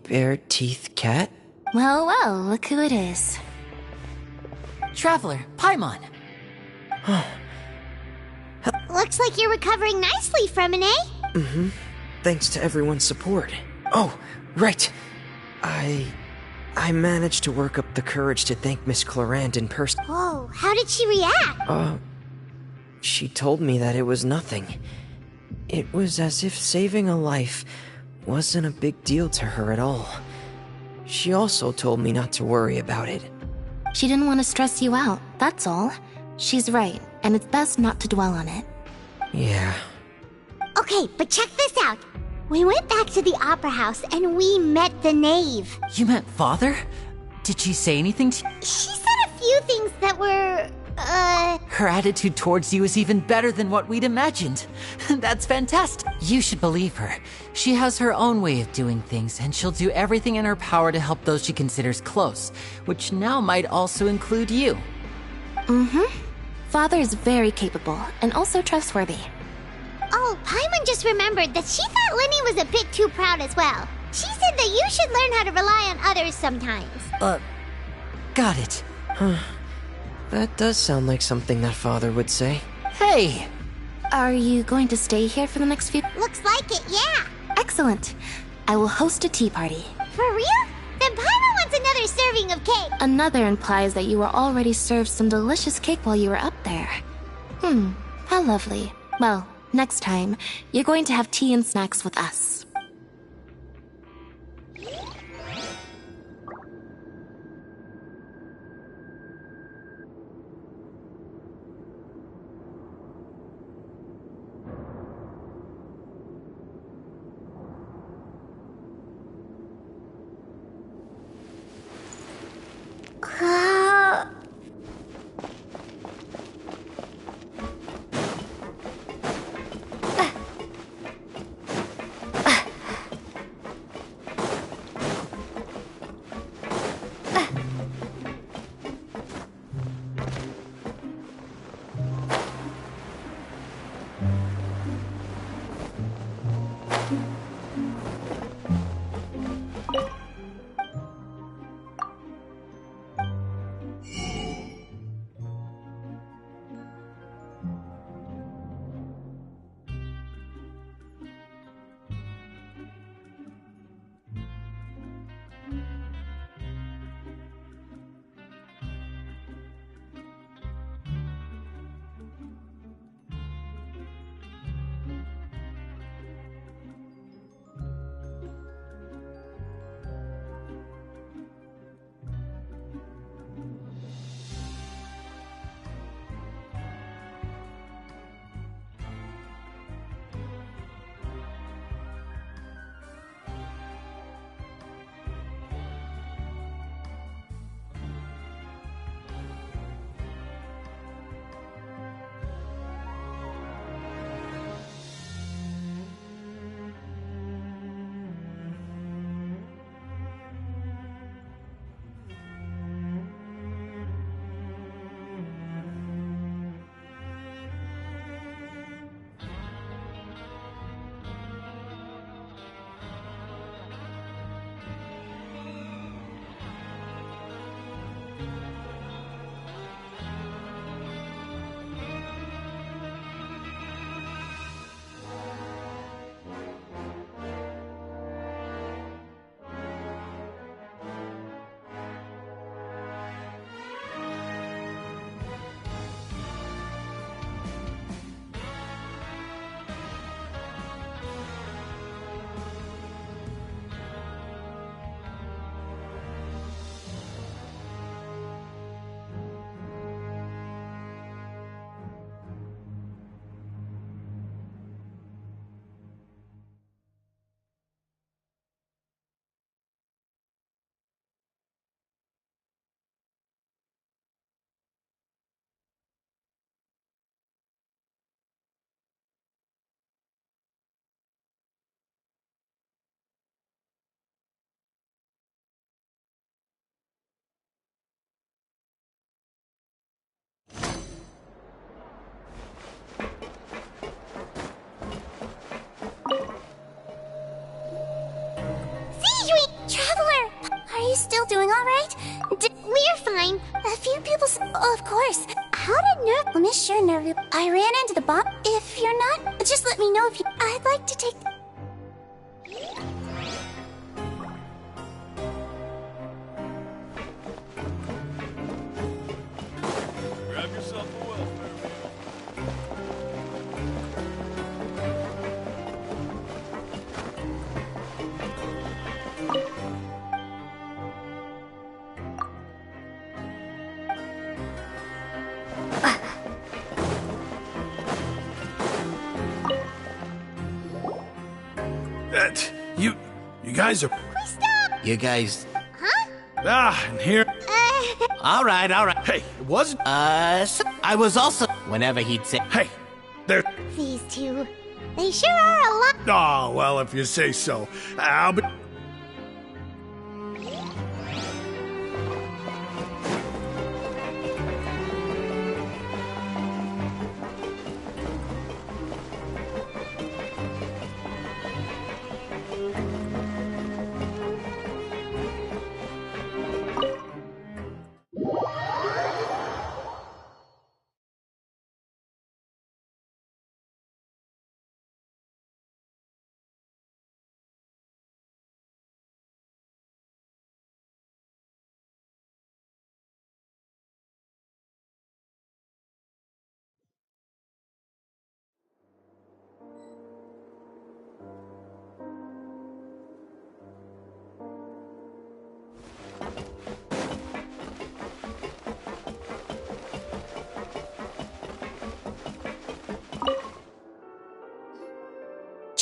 bare-teeth cat? Well, well, look who it is. Traveler, Paimon. Looks like you're recovering nicely, Fremine. Mm-hmm. Thanks to everyone's support. Oh, right. I managed to work up the courage to thank Miss Clarant in person. Whoa, how did she react? She told me that it was nothing. It was as if saving a life wasn't a big deal to her at all. She also told me not to worry about it. She didn't want to stress you out, that's all. She's right, and it's best not to dwell on it. Yeah. Okay, but check this out. We went back to the opera house and we met the knave. You met Father? Did she say anything to you? She said a few things that were, Her attitude towards you is even better than what we'd imagined. That's fantastic. You should believe her. She has her own way of doing things, and she'll do everything in her power to help those she considers close, which now might also include you. Mm-hmm. Father is very capable, and also trustworthy. Oh, Paimon just remembered that she thought Lenny was a bit too proud as well. She said that you should learn how to rely on others sometimes. Got it. That does sound like something that Father would say. Hey! Are you going to stay here for the next few— Looks like it, yeah. Excellent. I will host a tea party. For real? Then Paimon wants another serving of cake. Another implies that you were already served some delicious cake while you were up there. How lovely. Well, next time, you're going to have tea and snacks with us. doing all right? We're fine. A few people. Of course. How did Nerf miss your nerve? I ran into the bomb. If you're not, just let me know if you. I'd like to take. Grab yourself a welfare. You guys are. Please stop! You guys. Ah, and here. All right, all right. Hey, it wasn't. I was also. Whenever he'd say. Hey, there. These two. They sure are a lot. Oh, well, if you say so. I'll be.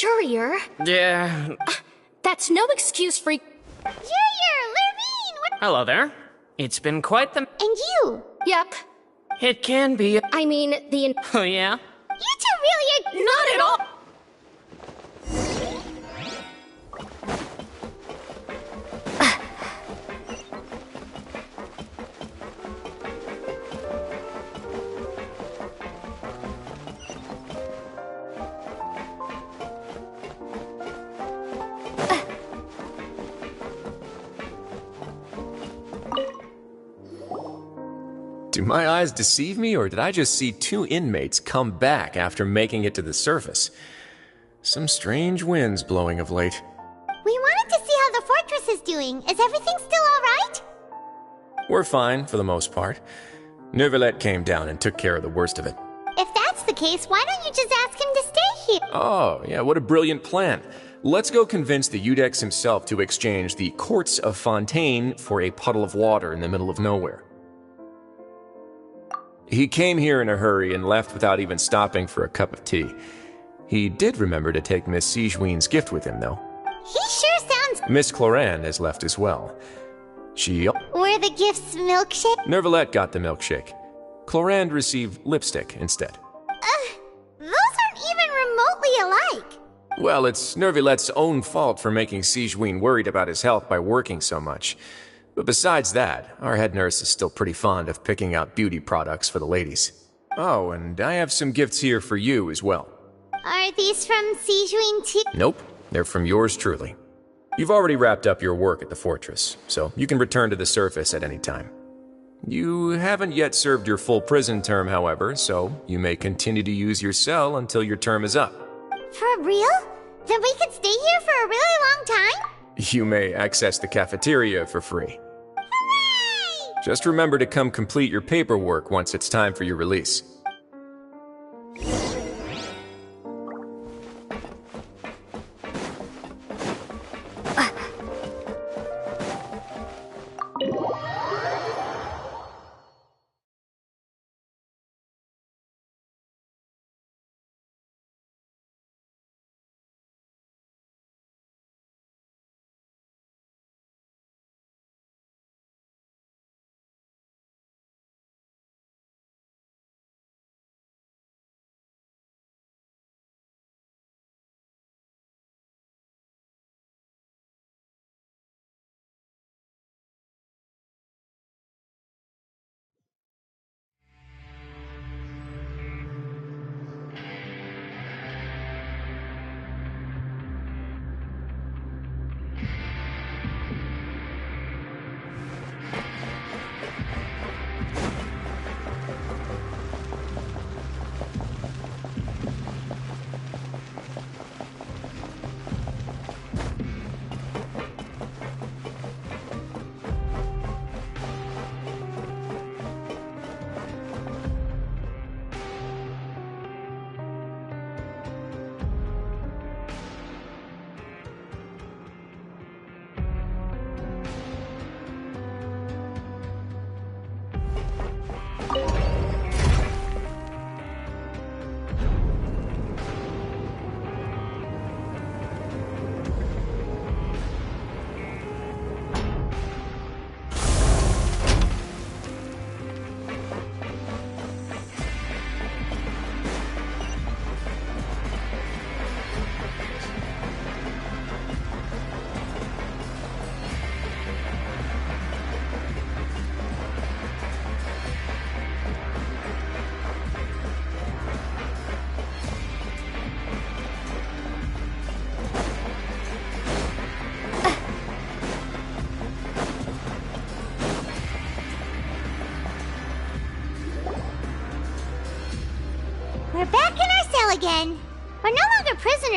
Courier? Yeah. That's no excuse for. Courier! Lurvine! What? Hello there. It's been quite the. And you? Yep. It can be. I mean, the. Oh, yeah? You two really are. Not at all! Do my eyes deceive me, or did I just see two inmates come back after making it to the surface? Some strange winds blowing of late. We wanted to see how the fortress is doing. Is everything still alright? We're fine, for the most part. Neuvillette came down and took care of the worst of it. If that's the case, why don't you just ask him to stay here? Oh, yeah, what a brilliant plan. Let's go convince the Udex himself to exchange the Courts of Fontaine for a puddle of water in the middle of nowhere. He came here in a hurry and left without even stopping for a cup of tea. He did remember to take Miss Sigewinne's gift with him, though. He sure sounds. Miss Clorand has left as well. She... Were the gifts milkshake? Neuvillette got the milkshake. Clorand received lipstick instead. Those aren't even remotely alike. Well, it's Neuvillette's own fault for making Sigewinne worried about his health by working so much. But besides that, our head nurse is still pretty fond of picking out beauty products for the ladies. Oh, and I have some gifts here for you as well. Are these from Sigewinne too? Nope, they're from yours truly. You've already wrapped up your work at the fortress, so you can return to the surface at any time. You haven't yet served your full prison term, however, so you may continue to use your cell until your term is up. For real? Then we could stay here for a really long time? You may access the cafeteria for free. Hooray! Just remember to come complete your paperwork once it's time for your release.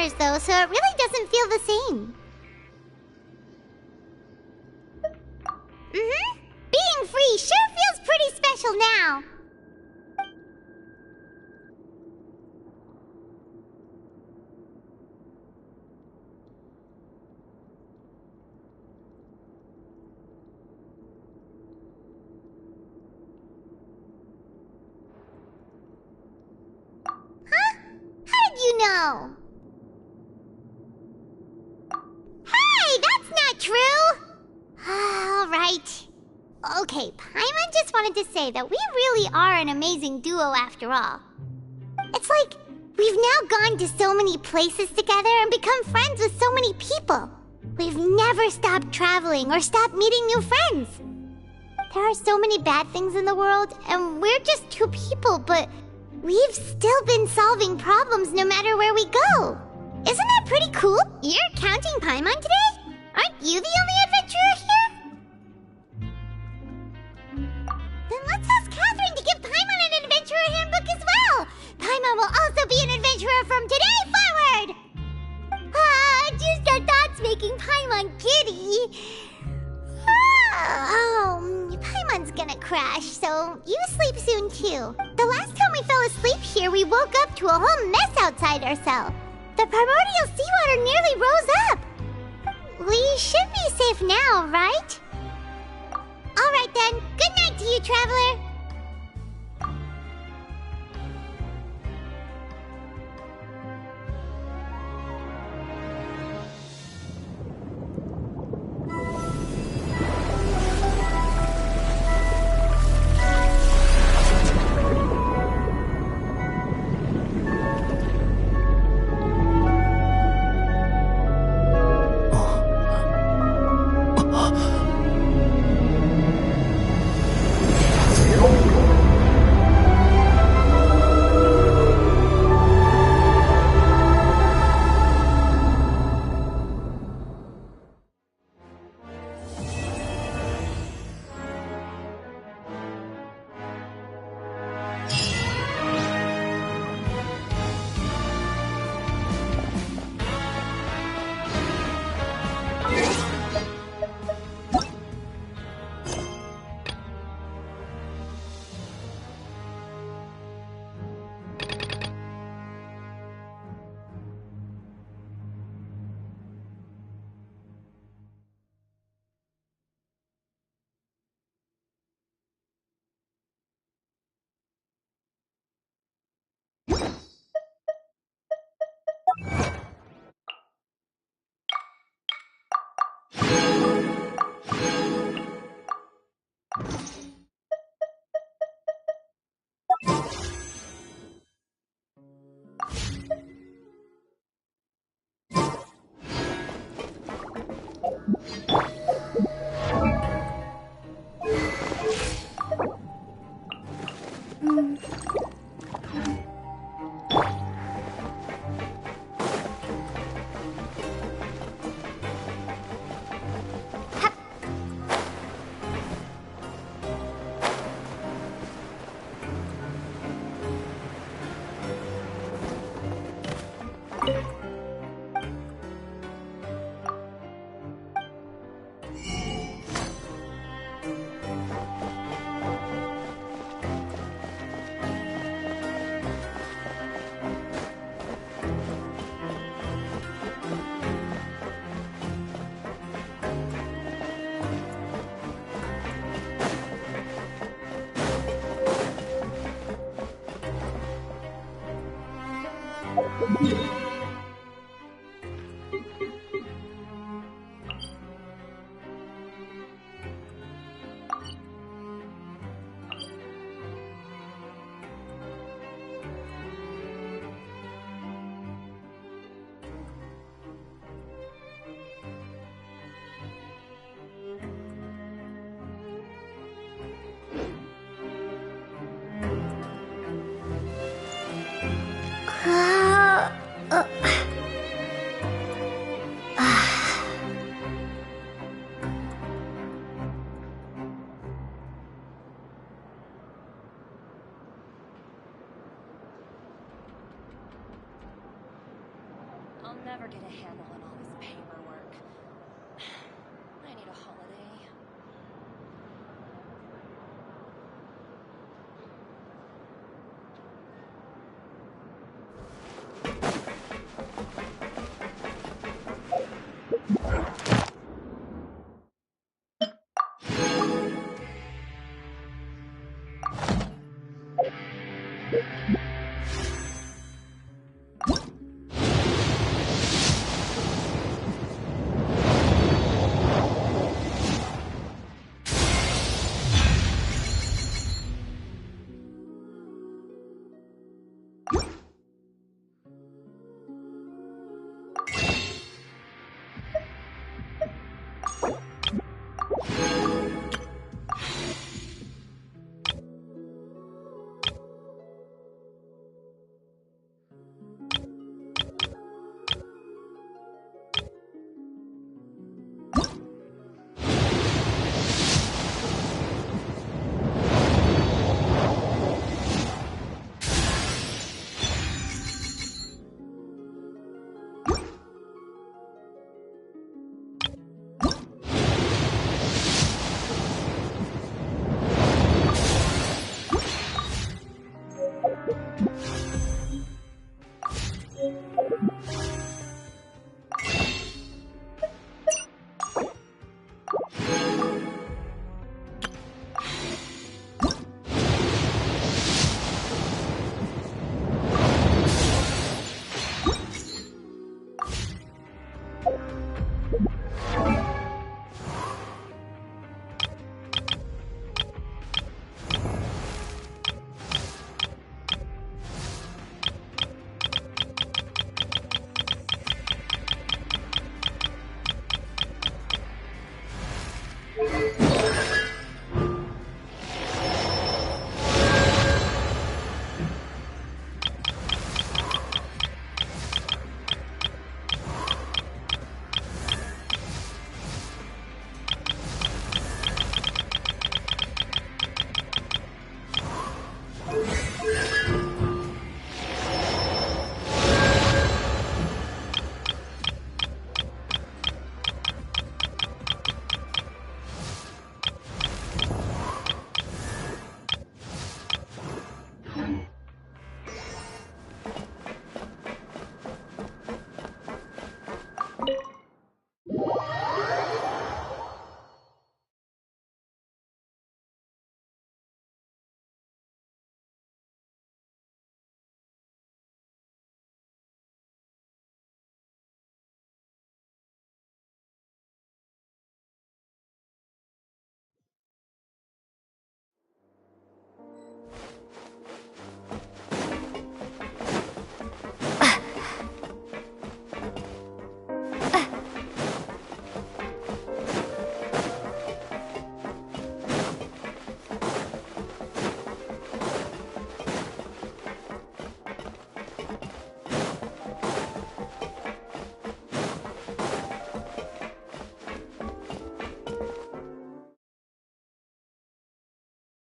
waters, though, so it really doesn't feel the same. Being free sure feels pretty special now. Huh? How did you know? Hey, that's not true! All right. Okay, Paimon just wanted to say that we really are an amazing duo after all. It's like we've now gone to so many places together and become friends with so many people. We've never stopped traveling or stopped meeting new friends. There are so many bad things in the world, and we're just two people, but we've still been solving problems no matter where we go. Isn't that pretty cool? You're counting Paimon today? Aren't you the only adventurer here? Then let's ask Catherine to give Paimon an adventurer handbook as well. Paimon will also be an adventurer from today forward. Just our thoughts making Paimon giddy. Paimon's gonna crash, so you sleep soon too. The last time we fell asleep here, we woke up to a whole mess outside our cell. The primordial seawater nearly rose up. We should be safe now, right? Alright then, good night to you, traveler. ever get a handle on all this paperwork. I need a holiday. You